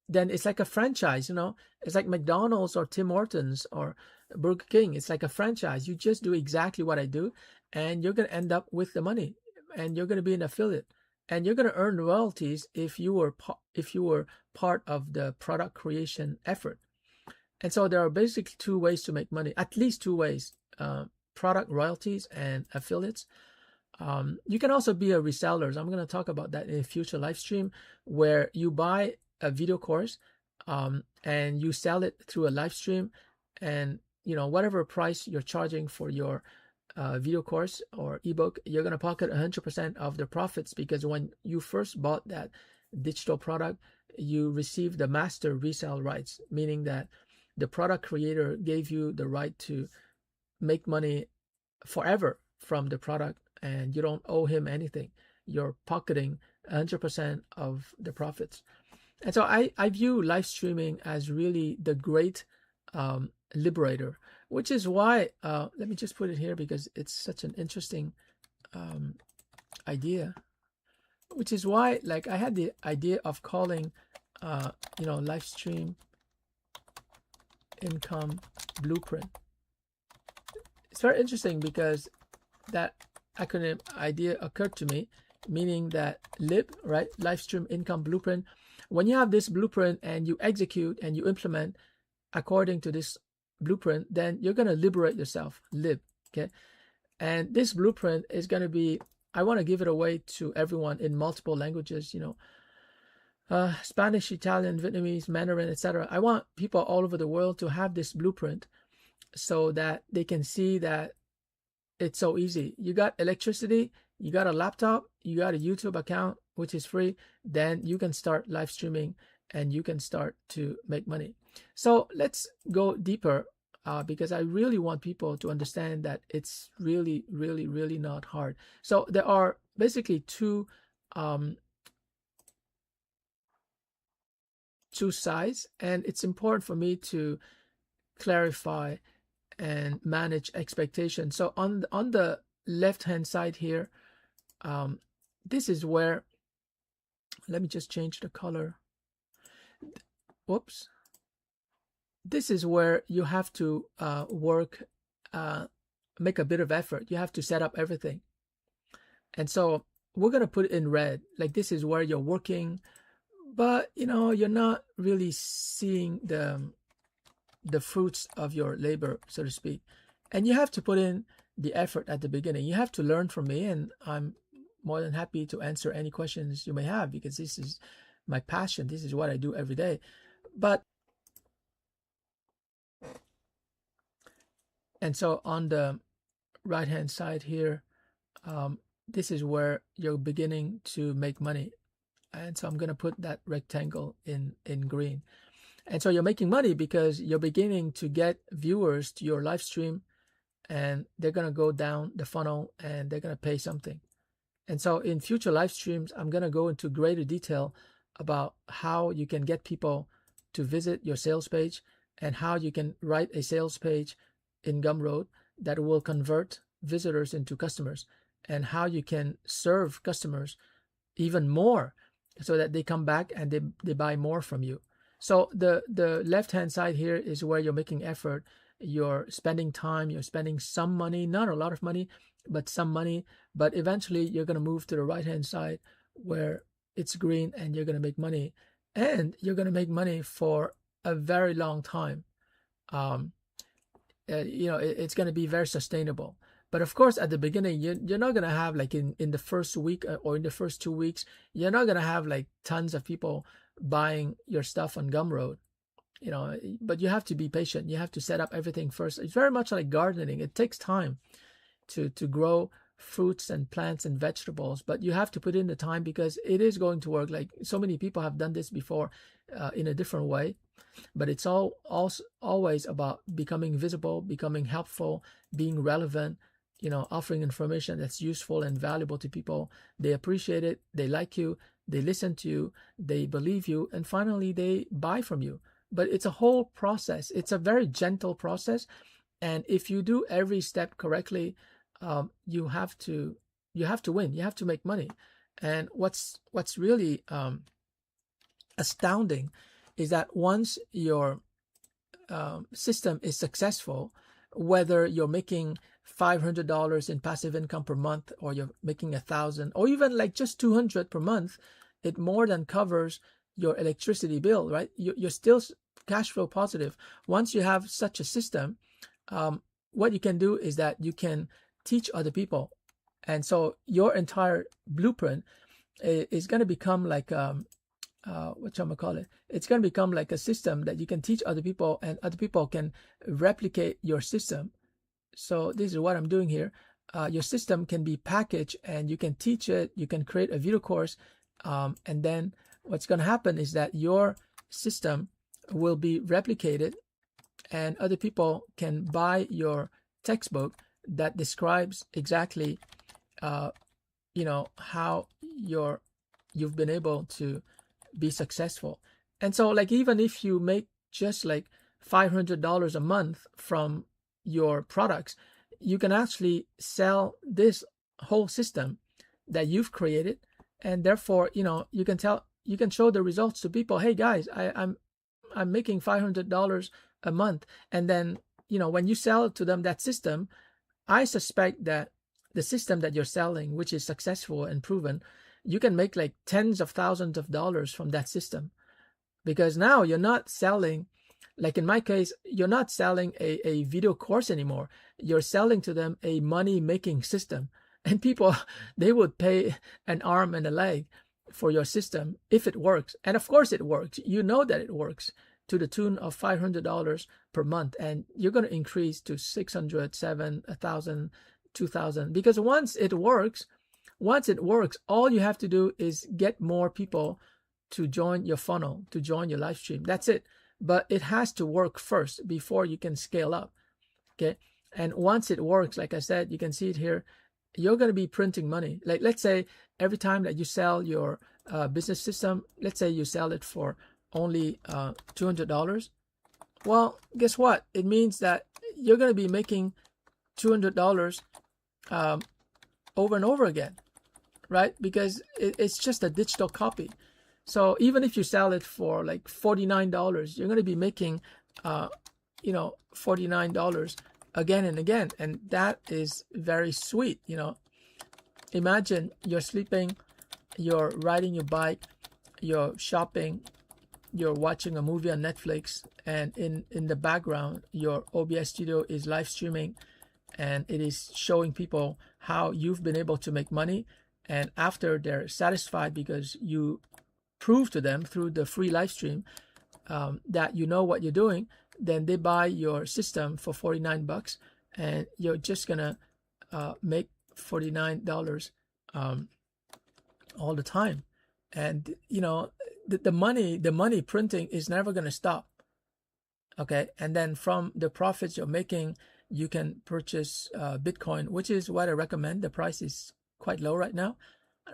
then it's like a franchise, you know. It's like McDonald's or Tim Hortons or Burger King. It's like a franchise. You just do exactly what I do, and you're going to end up with the money, and you're going to be an affiliate, and you're going to earn royalties if you were part of the product creation effort. And so there are basically two ways to make money, at least two ways: product royalties and affiliates. You can also be a reseller. I'm going to talk about that in a future live stream, where you buy a video course and you sell it through a live stream, and you know, whatever price you're charging for your video course or ebook, you're going to pocket 100% of the profits, because when you first bought that digital product, you received the master resale rights, meaning that the product creator gave you the right to make money forever from the product, and you don't owe him anything. You're pocketing 100% of the profits. And so I view live streaming as really the great liberator, which is why, let me just put it here because it's such an interesting idea, which is why, like, I had the idea of calling, you know, live stream income blueprint. It's very interesting because that idea occurred to me, meaning that LIB, right, live stream income blueprint, when you have this blueprint and you execute and you implement according to this blueprint, then you're going to liberate yourself, okay? And this blueprint is going to be, I want to give it away to everyone in multiple languages, Spanish, Italian, Vietnamese, Mandarin, etc. I want people all over the world to have this blueprint so that they can see that it's so easy. You got electricity, you got a laptop, you got a YouTube account, which is free, then you can start live streaming and you can start to make money. So let's go deeper because I really want people to understand that it's really, really, really not hard. So there are basically two sides, and it's important for me to clarify and manage expectations. So on the left hand side here, this is where, let me just change the color. Whoops. This is where you have to work, make a bit of effort. You have to set up everything. And so we're going to put it in red. Like this is where you're working, but you're not really seeing the fruits of your labor, so to speak. And you have to put in the effort at the beginning. You have to learn from me, and I'm more than happy to answer any questions you may have because this is my passion. This is what I do every day. And so on the right hand side here, this is where you're beginning to make money. And so I'm going to put that rectangle in green. And so you're making money because you're beginning to get viewers to your live stream, and they're going to go down the funnel and they're going to pay something. And so in future live streams, I'm going to go into greater detail about how you can get people to visit your sales page and how you can write a sales page in Gumroad that will convert visitors into customers, and how you can serve customers even more so that they come back and they buy more from you. So the left hand side here is where you're making effort, you're spending time, you're spending some money, not a lot of money, but some money. But eventually you're going to move to the right hand side where it's green, and you're going to make money, and you're going to make money for a very long time. It's going to be very sustainable. But of course, at the beginning, you're not going to have, like in the first week or in the first 2 weeks, you're not going to have like tons of people buying your stuff on Gumroad, but you have to be patient. You have to set up everything first. It's very much like gardening. It takes time to grow fruits and plants and vegetables, but you have to put in the time because it is going to work. Like so many people have done this before in a different way, but it's always about becoming visible, becoming helpful, being relevant, offering information that's useful and valuable to people. They appreciate it, they like you, they listen to you, they believe you, and finally they buy from you. But it's a whole process. It's a very gentle process, and if you do every step correctly, you have to win. You have to make money. And what's really astounding is that once your system is successful, whether you're making $500 in passive income per month, or you're making $1,000, or even like just $200 per month, it more than covers your electricity bill, right? You're still cash flow positive. Once you have such a system, what you can do is that you can teach other people. And so your entire blueprint is going to become like it's going to become like a system that you can teach other people, and other people can replicate your system. So this is what I'm doing here. Your system can be packaged, and you can teach it. You can create a video course, and then what's going to happen is that your system will be replicated, and other people can buy your textbook that describes exactly how you've been able to be successful. And so like even if you make just like $500 a month from your products, you can actually sell this whole system that you've created, and therefore you can show the results to people. Hey guys, I'm making $500 a month. And then when you sell to them that system, I suspect that the system that you're selling, which is successful and proven, you can make like tens of thousands of dollars from that system. because now you're not selling, like in my case, you're not selling a video course anymore. You're selling to them a money-making system. And people, they would pay an arm and a leg for your system if it works. And of course it works. You know that it works to the tune of $500 per month. And you're going to increase to 600, 7, 1,000, 2,000. Because once it works, all you have to do is get more people to join your funnel, to join your live stream. That's it. But it has to work first before you can scale up. Okay. And once it works, like I said, you can see it here, you're going to be printing money. Like, let's say every time that you sell your business system, let's say you sell it for only $200. Well, guess what? It means that you're going to be making $200 over and over again, right? Because it's just a digital copy. So even if you sell it for like $49, you're going to be making, $49 again and again. And that is very sweet. Imagine you're sleeping, you're riding your bike, you're shopping, you're watching a movie on Netflix, and in the background, your OBS studio is live streaming, and it is showing people how you've been able to make money. And after they're satisfied because you prove to them through the free live stream that you know what you're doing, then they buy your system for $49, and you're just gonna make $49 all the time. And the money printing is never gonna stop. Okay, and then from the profits you're making, you can purchase Bitcoin, which is what I recommend. The price is quite low right now,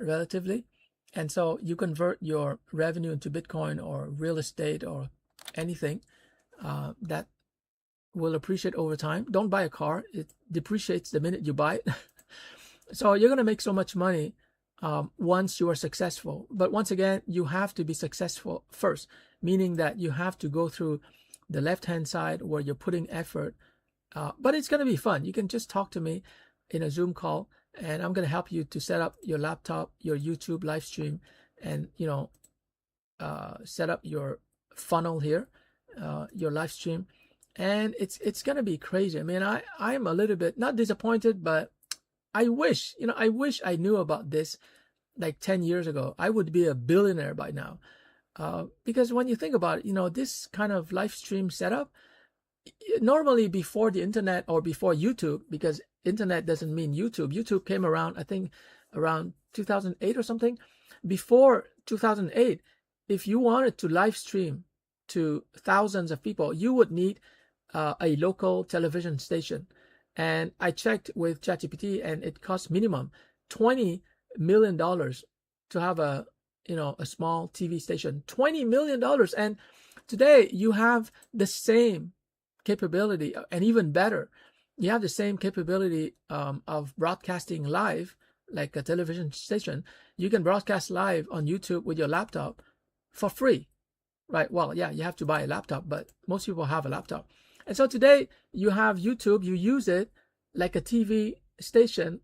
relatively. And so you convert your revenue into Bitcoin or real estate or anything that will appreciate over time. Don't buy a car. It depreciates the minute you buy it. So you're going to make so much money once you are successful. But once again, you have to be successful first, meaning that you have to go through the left-hand side where you're putting effort. But it's going to be fun. You can just talk to me in a Zoom call, and I'm going to help you to set up your laptop, your YouTube live stream, and set up your funnel here, your live stream, and it's going to be crazy. I mean, I'm a little bit not disappointed, but I wish I knew about this like 10 years ago. I would be a billionaire by now, because when you think about it, this kind of live stream setup, normally before the internet or before YouTube, because internet doesn't mean YouTube. YouTube came around, I think, around 2008 or something. Before 2008, if you wanted to live stream to thousands of people, you would need a local television station. And I checked with ChatGPT, and it costs minimum $20 million to have a small TV station. $20 million. And today you have the same capability, and even better, you have the same capability of broadcasting live, like a television station. You can broadcast live on YouTube with your laptop for free, right? Well, yeah, you have to buy a laptop, but most people have a laptop. And so today you have YouTube, you use it like a TV station.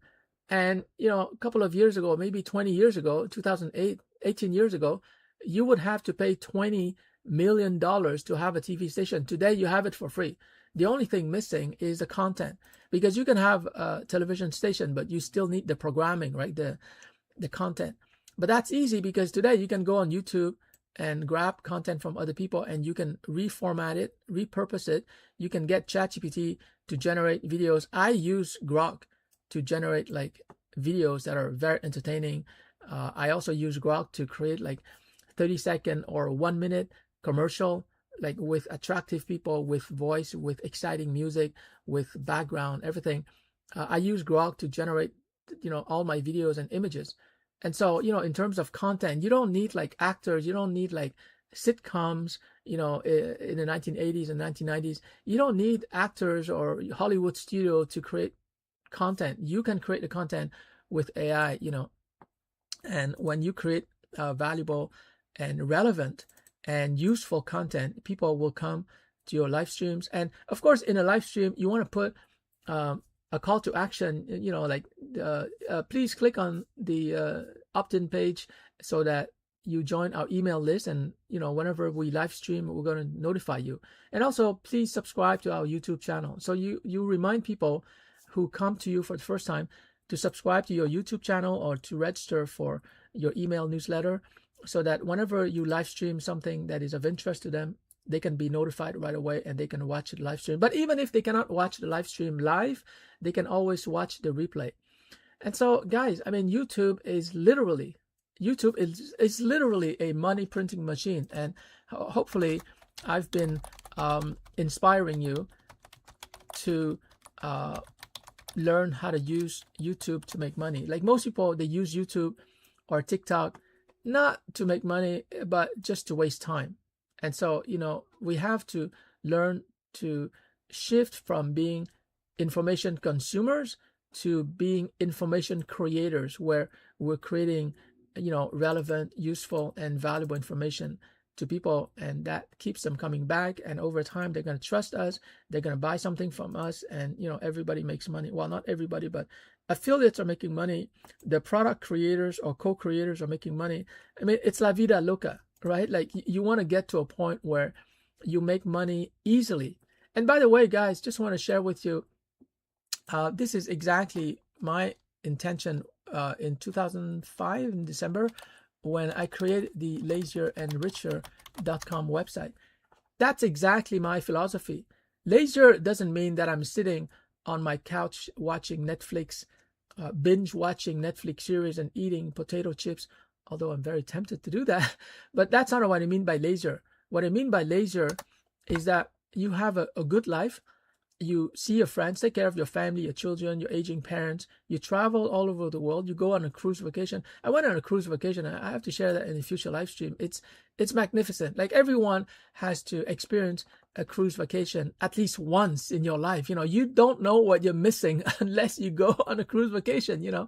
And, a couple of years ago, maybe 20 years ago, 2008, 18 years ago, you would have to pay $20 million to have a TV station. Today you have it for free. The only thing missing is the content, because you can have a television station, but you still need the programming, right? The content. But that's easy, because today you can go on YouTube and grab content from other people, and you can reformat it, repurpose it. You can get ChatGPT to generate videos. I use Grok to generate like videos that are very entertaining. I also use Grok to create like 30-second or 1-minute commercial, like with attractive people, with voice, with exciting music, with background, everything. I use Grok to generate, all my videos and images. And so, in terms of content, you don't need like actors, you don't need like sitcoms, in the 1980s and 1990s. You don't need actors or Hollywood studio to create content. You can create the content with AI, and when you create valuable and relevant and useful content, people will come to your live streams. And of course, in a live stream, you want to put a call to action, like please click on the opt-in page so that you join our email list, and whenever we live stream, we're going to notify you. And also, please subscribe to our YouTube channel. So you remind people who come to you for the first time to subscribe to your YouTube channel or to register for your email newsletter, so that whenever you live stream something that is of interest to them, they can be notified right away and they can watch the live stream. But even if they cannot watch the live stream live, they can always watch the replay. And so, guys, I mean, YouTube is literally a money printing machine. And hopefully I've been inspiring you to learn how to use YouTube to make money. Like most people, they use YouTube or TikTok not to make money, but just to waste time. And so, we have to learn to shift from being information consumers to being information creators, where we're creating, relevant, useful, and valuable information to people, and that keeps them coming back. And over time, they're going to trust us. They're going to buy something from us, and everybody makes money. Well, not everybody, but affiliates are making money. The product creators or co-creators are making money. I mean, it's la vida loca, right? Like, you want to get to a point where you make money easily. And by the way, guys, just want to share with you, this is exactly my intention in 2005 in December, when I created the lazierandricher.com website. That's exactly my philosophy. Lazier doesn't mean that I'm sitting on my couch watching Netflix, binge watching Netflix series and eating potato chips, although I'm very tempted to do that. But that's not what I mean by lazier. What I mean by lazier is that you have a good life. You see your friends, take care of your family, your children, your aging parents. You travel all over the world. You go on a cruise vacation. I went on a cruise vacation. I have to share that in a future live stream. It's magnificent. Like, everyone has to experience a cruise vacation at least once in your life. You don't know what you're missing unless you go on a cruise vacation. I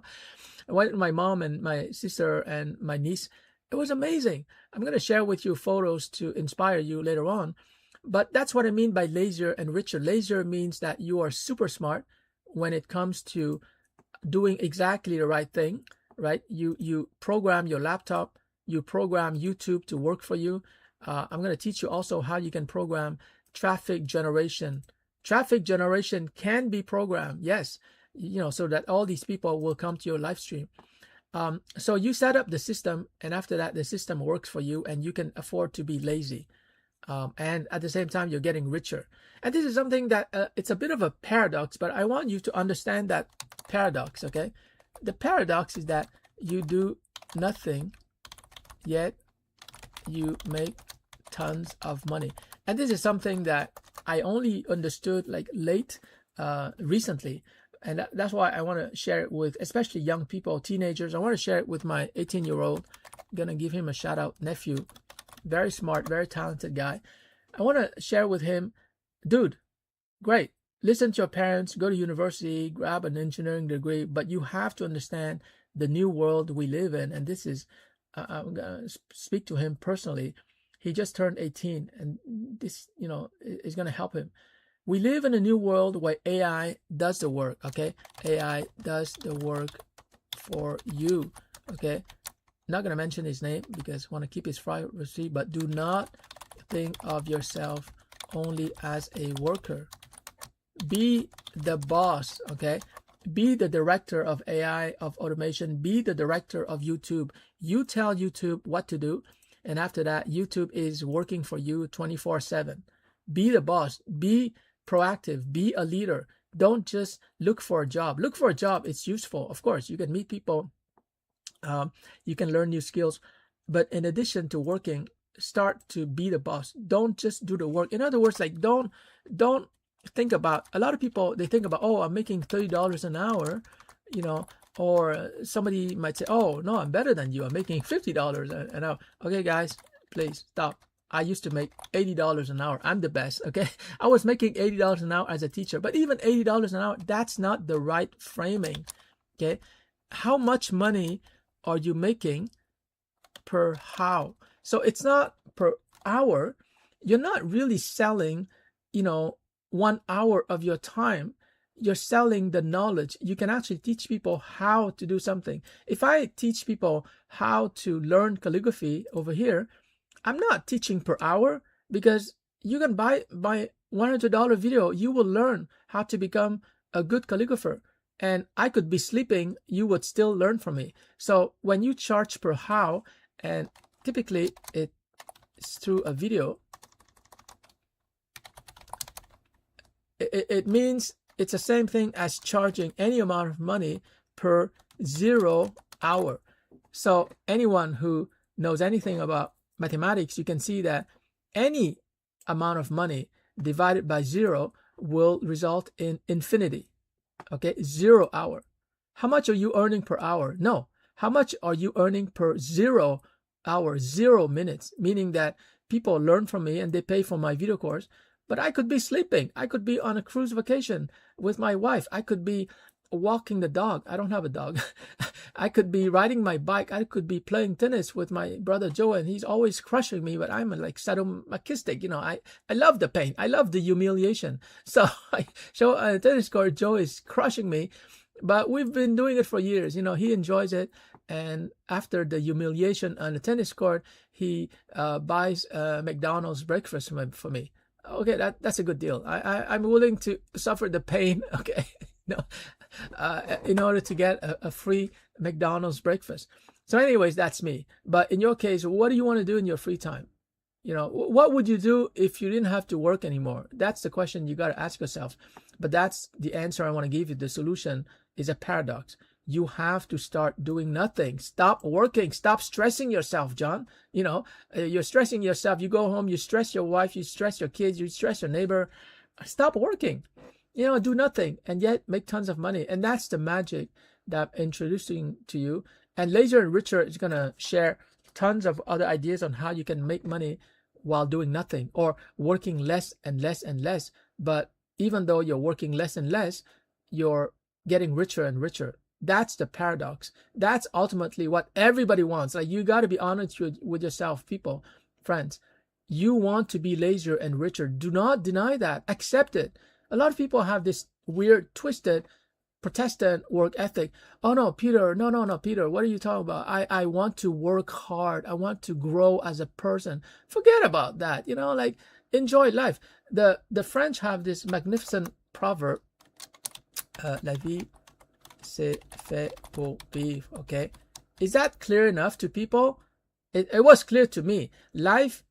went with my mom and my sister and my niece. It was amazing. I'm going to share with you photos to inspire you later on. But that's what I mean by lazier and richer. Lazier means that you are super smart when it comes to doing exactly the right thing, right? You program your laptop, you program YouTube to work for you. I'm going to teach you also how you can program traffic generation. Traffic generation can be programmed, yes, so that all these people will come to your live stream. So you set up the system, and after that, the system works for you, and you can afford to be lazy. And at the same time, you're getting richer. And this is something that it's a bit of a paradox, but I want you to understand that paradox, okay? The paradox is that you do nothing, yet you make tons of money. And this is something that I only understood like recently. And that's why I want to share it with especially young people, teenagers. I want to share it with my 18-year-old. I'm going to give him a shout out, nephew. Very smart, very talented guy. I want to share with him, dude, great. Listen to your parents, go to university, grab an engineering degree, but you have to understand the new world we live in. And this is, I'm going to speak to him personally. He just turned 18, and this, is going to help him. We live in a new world where AI does the work, okay? AI does the work for you, okay? Not going to mention his name because I want to keep his privacy, but do not think of yourself only as a worker. Be the boss, okay? Be the director of AI, of automation. Be the director of YouTube. You tell YouTube what to do, and after that, YouTube is working for you 24/7. Be the boss. Be proactive. Be a leader. Don't just look for a job. Look for a job. It's useful. Of course, you can meet people. You can learn new skills, but in addition to working, start to be the boss. Don't just do the work. In other words, like don't think about, a lot of people, they think about, oh, I'm making $30 an hour, or somebody might say, oh no, I'm better than you, I'm making $50 an hour. Okay, guys, please stop. I used to make $80 an hour. I'm the best, okay? I was making $80 an hour as a teacher, but even $80 an hour, that's not the right framing, okay? How much money are you making per how? So it's not per hour. You're not really selling, 1 hour of your time. you're selling the knowledge. You can actually teach people how to do something. If I teach people how to learn calligraphy over here, I'm not teaching per hour, because you can buy my $100 video. You will learn how to become a good calligrapher. And I could be sleeping, you would still learn from me. So when you charge per how, and typically it's through a video, it means it's the same thing as charging any amount of money per 0 hour. So anyone who knows anything about mathematics, you can see that any amount of money divided by 0 will result in infinity. Okay, 0 hour. How much are you earning per hour? No. How much are you earning per 0 hour, 0 minutes? Meaning that people learn from me and they pay for my video course, but I could be sleeping. I could be on a cruise vacation with my wife. I could be walking the dog. I don't have a dog. I could be riding my bike. I could be playing tennis with my brother Joe, and he's always crushing me, but I'm like sadomasochistic. I love the pain. I love the humiliation. So I show on a tennis court, Joe is crushing me, but we've been doing it for years. He enjoys it. And after the humiliation on the tennis court, he buys McDonald's breakfast for me. Okay, that's a good deal. I'm willing to suffer the pain. Okay, in order to get a free McDonald's breakfast. So anyways, that's me. But in your case, what do you want to do in your free time? What would you do if you didn't have to work anymore? That's the question you got to ask yourself. But that's the answer I want to give you. The solution is a paradox. You have to start doing nothing. Stop working. Stop stressing yourself, John. You're stressing yourself. You go home, you stress your wife, you stress your kids, you stress your neighbor. Stop working. Do nothing and yet make tons of money. And that's the magic that I'm introducing to you. And Laser and Richer is going to share tons of other ideas on how you can make money while doing nothing, or working less and less and less. But even though you're working less and less, you're getting richer and richer. That's the paradox. That's ultimately what everybody wants. Like, you got to be honest with yourself, people, friends. You want to be lazier and richer. Do not deny that. Accept it. A lot of people have this weird, twisted Protestant work ethic. Oh no, Peter, no, Peter, what are you talking about? I want to work hard. I want to grow as a person. Forget about that. Enjoy life. The French have this magnificent proverb, la vie c'est fait pour vivre. Okay, is that clear enough to people? It was clear to me. Life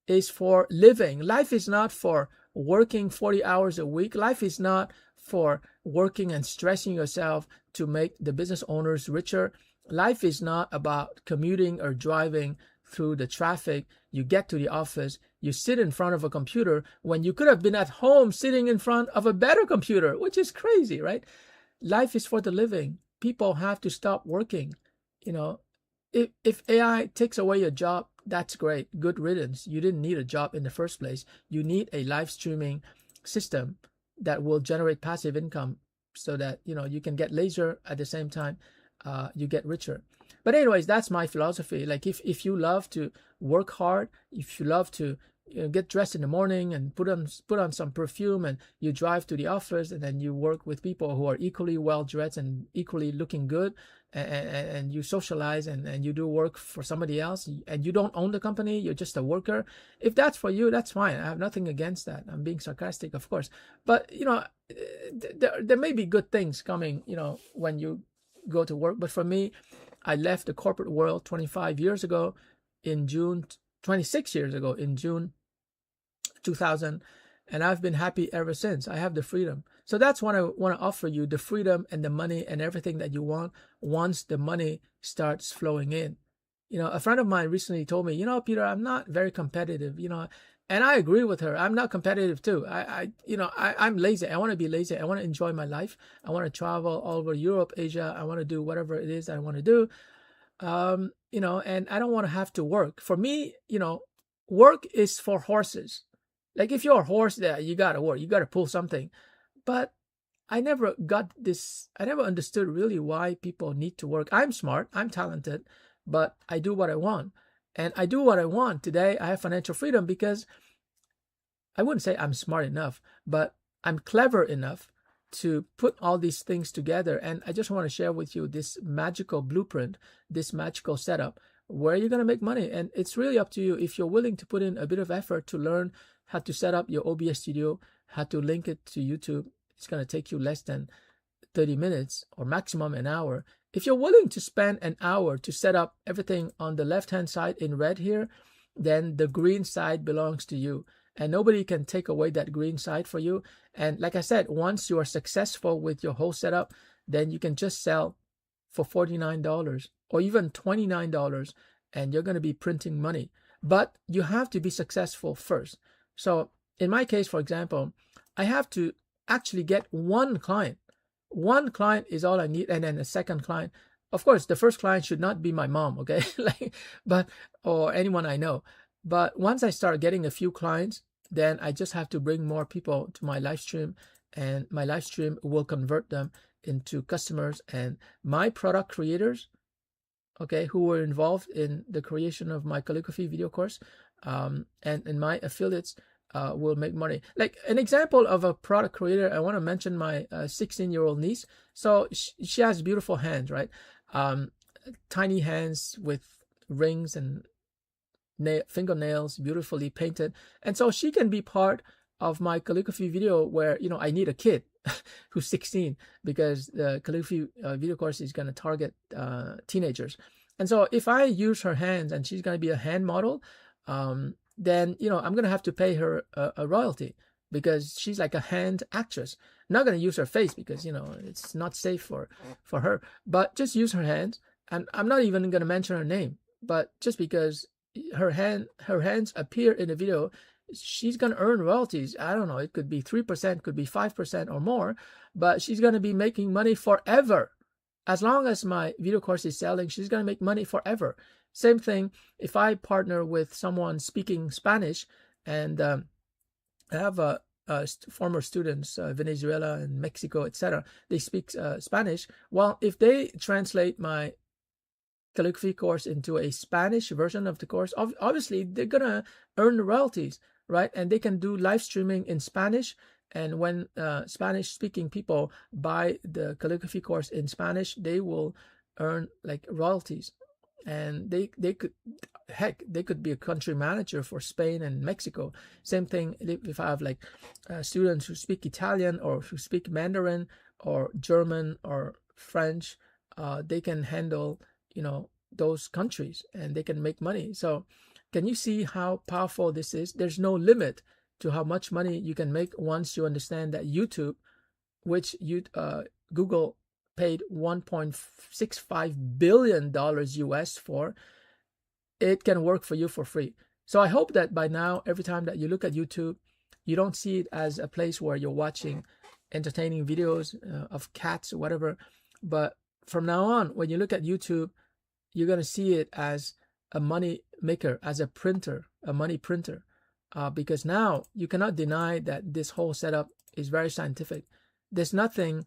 is for living. Life is not for working 40 hours a week. Life is not for working and stressing yourself to make the business owners richer. Life is not about commuting or driving through the traffic. You get to the office, you sit in front of a computer when you could have been at home sitting in front of a better computer, which is crazy, right? Life is for the living. People have to stop working. If AI takes away your job, that's great. Good riddance. You didn't need a job in the first place. You need a live streaming system that will generate passive income so that, you can get lazier at the same time. You get richer. But anyways, that's my philosophy. Like, if you love to work hard, if you love to get dressed in the morning and put on some perfume, and you drive to the office, and then you work with people who are equally well dressed and equally looking good, and you socialize and you do work for somebody else, and you don't own the company, you're just a worker. If that's for you, that's fine. I have nothing against that. I'm being sarcastic, of course, but there may be good things coming when you go to work. But for me, I left the corporate world 26 years ago in June 2000, and I've been happy ever since. I have the freedom. So that's what I want to offer you, the freedom and the money and everything that you want once the money starts flowing in. A friend of mine recently told me, Peter, I'm not very competitive, and I agree with her. I'm not competitive too. I'm lazy. I want to be lazy. I want to enjoy my life. I want to travel all over Europe, Asia. I want to do whatever it is I want to do. And I don't want to have to work. For me, work is for horses. Like, if you're a horse, there, you got to work. You got to pull something. But I never understood really why people need to work. I'm smart. I'm talented. But I do what I want. And I do what I want. Today, I have financial freedom because I wouldn't say I'm smart enough, but I'm clever enough to put all these things together. And I just want to share with you this magical blueprint, this magical setup where you're going to make money. And it's really up to you. If you're willing to put in a bit of effort to learn how to set up your OBS studio, how to link it to YouTube, it's going to take you less than 30 minutes or maximum an hour. If you're willing to spend an hour to set up everything on the left-hand side in red here, then the green side belongs to you. And nobody can take away that green side for you. And like I said, once you are successful with your whole setup, then you can just sell for $49 or even $29, and you're going to be printing money. But you have to be successful first. So in my case, for example, I have to actually get one client. One client is all I need, and then a second client. Of course, the first client should not be my mom, okay? Or anyone I know. But once I start getting a few clients, then I just have to bring more people to my live stream, and my live stream will convert them into customers. And my product creators, okay, who were involved in the creation of my calligraphy video course, and my affiliates will make money. Like an example of a product creator, I want to mention my 16-year-old niece. So she has beautiful hands, right? Tiny hands with rings and fingernails beautifully painted, and so she can be part of my calligraphy video where, you know, I need a kid who's 16 because the calligraphy video course is going to target teenagers. And so if I use her hands and she's going to be a hand model, then, you know, I'm going to have to pay her a royalty because she's like a hand actress. I'm not going to use her face because, you know, it's not safe for her, but just use her hands. And I'm not even going to mention her name, but just because her hands appear in the video, she's going to earn royalties. I don't know, it could be 3%, could be 5% or more, but she's going to be making money forever. As long as my video course is selling, she's going to make money forever. Same thing if I partner with someone speaking Spanish, and I have former students, Venezuela and Mexico, etc. They speak Spanish. Well, if they translate my calligraphy course into a Spanish version of the course, obviously they're gonna earn royalties, right? And they can do live streaming in Spanish, and when Spanish speaking people buy the calligraphy course in Spanish, they will earn like royalties. And they could be a country manager for Spain and Mexico. Same thing if I have like students who speak Italian or who speak Mandarin or German or French, they can handle, you know, those countries, and they can make money. So can you see how powerful this is? There's no limit to how much money you can make once you understand that YouTube, which Google paid $1.65 billion US for, it can work for you for free. So I hope that by now, every time that you look at YouTube, you don't see it as a place where you're watching entertaining videos of cats or whatever. But from now on, when you look at YouTube, you're going to see it as a money maker, as a printer, a money printer. Because now you cannot deny that this whole setup is very scientific. There's nothing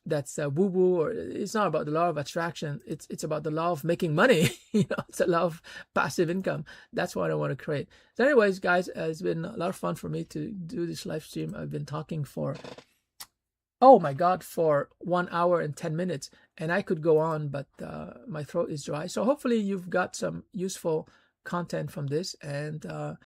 that's woo-woo, or it's not about the law of attraction. It's about the law of making money. You know, it's a law of passive income. That's what I want to create. So anyways, guys, it's been a lot of fun for me to do this live stream. I've been talking for, oh my God, for 1 hour and 10 minutes, and I could go on, but my throat is dry. So hopefully you've got some useful content from this, and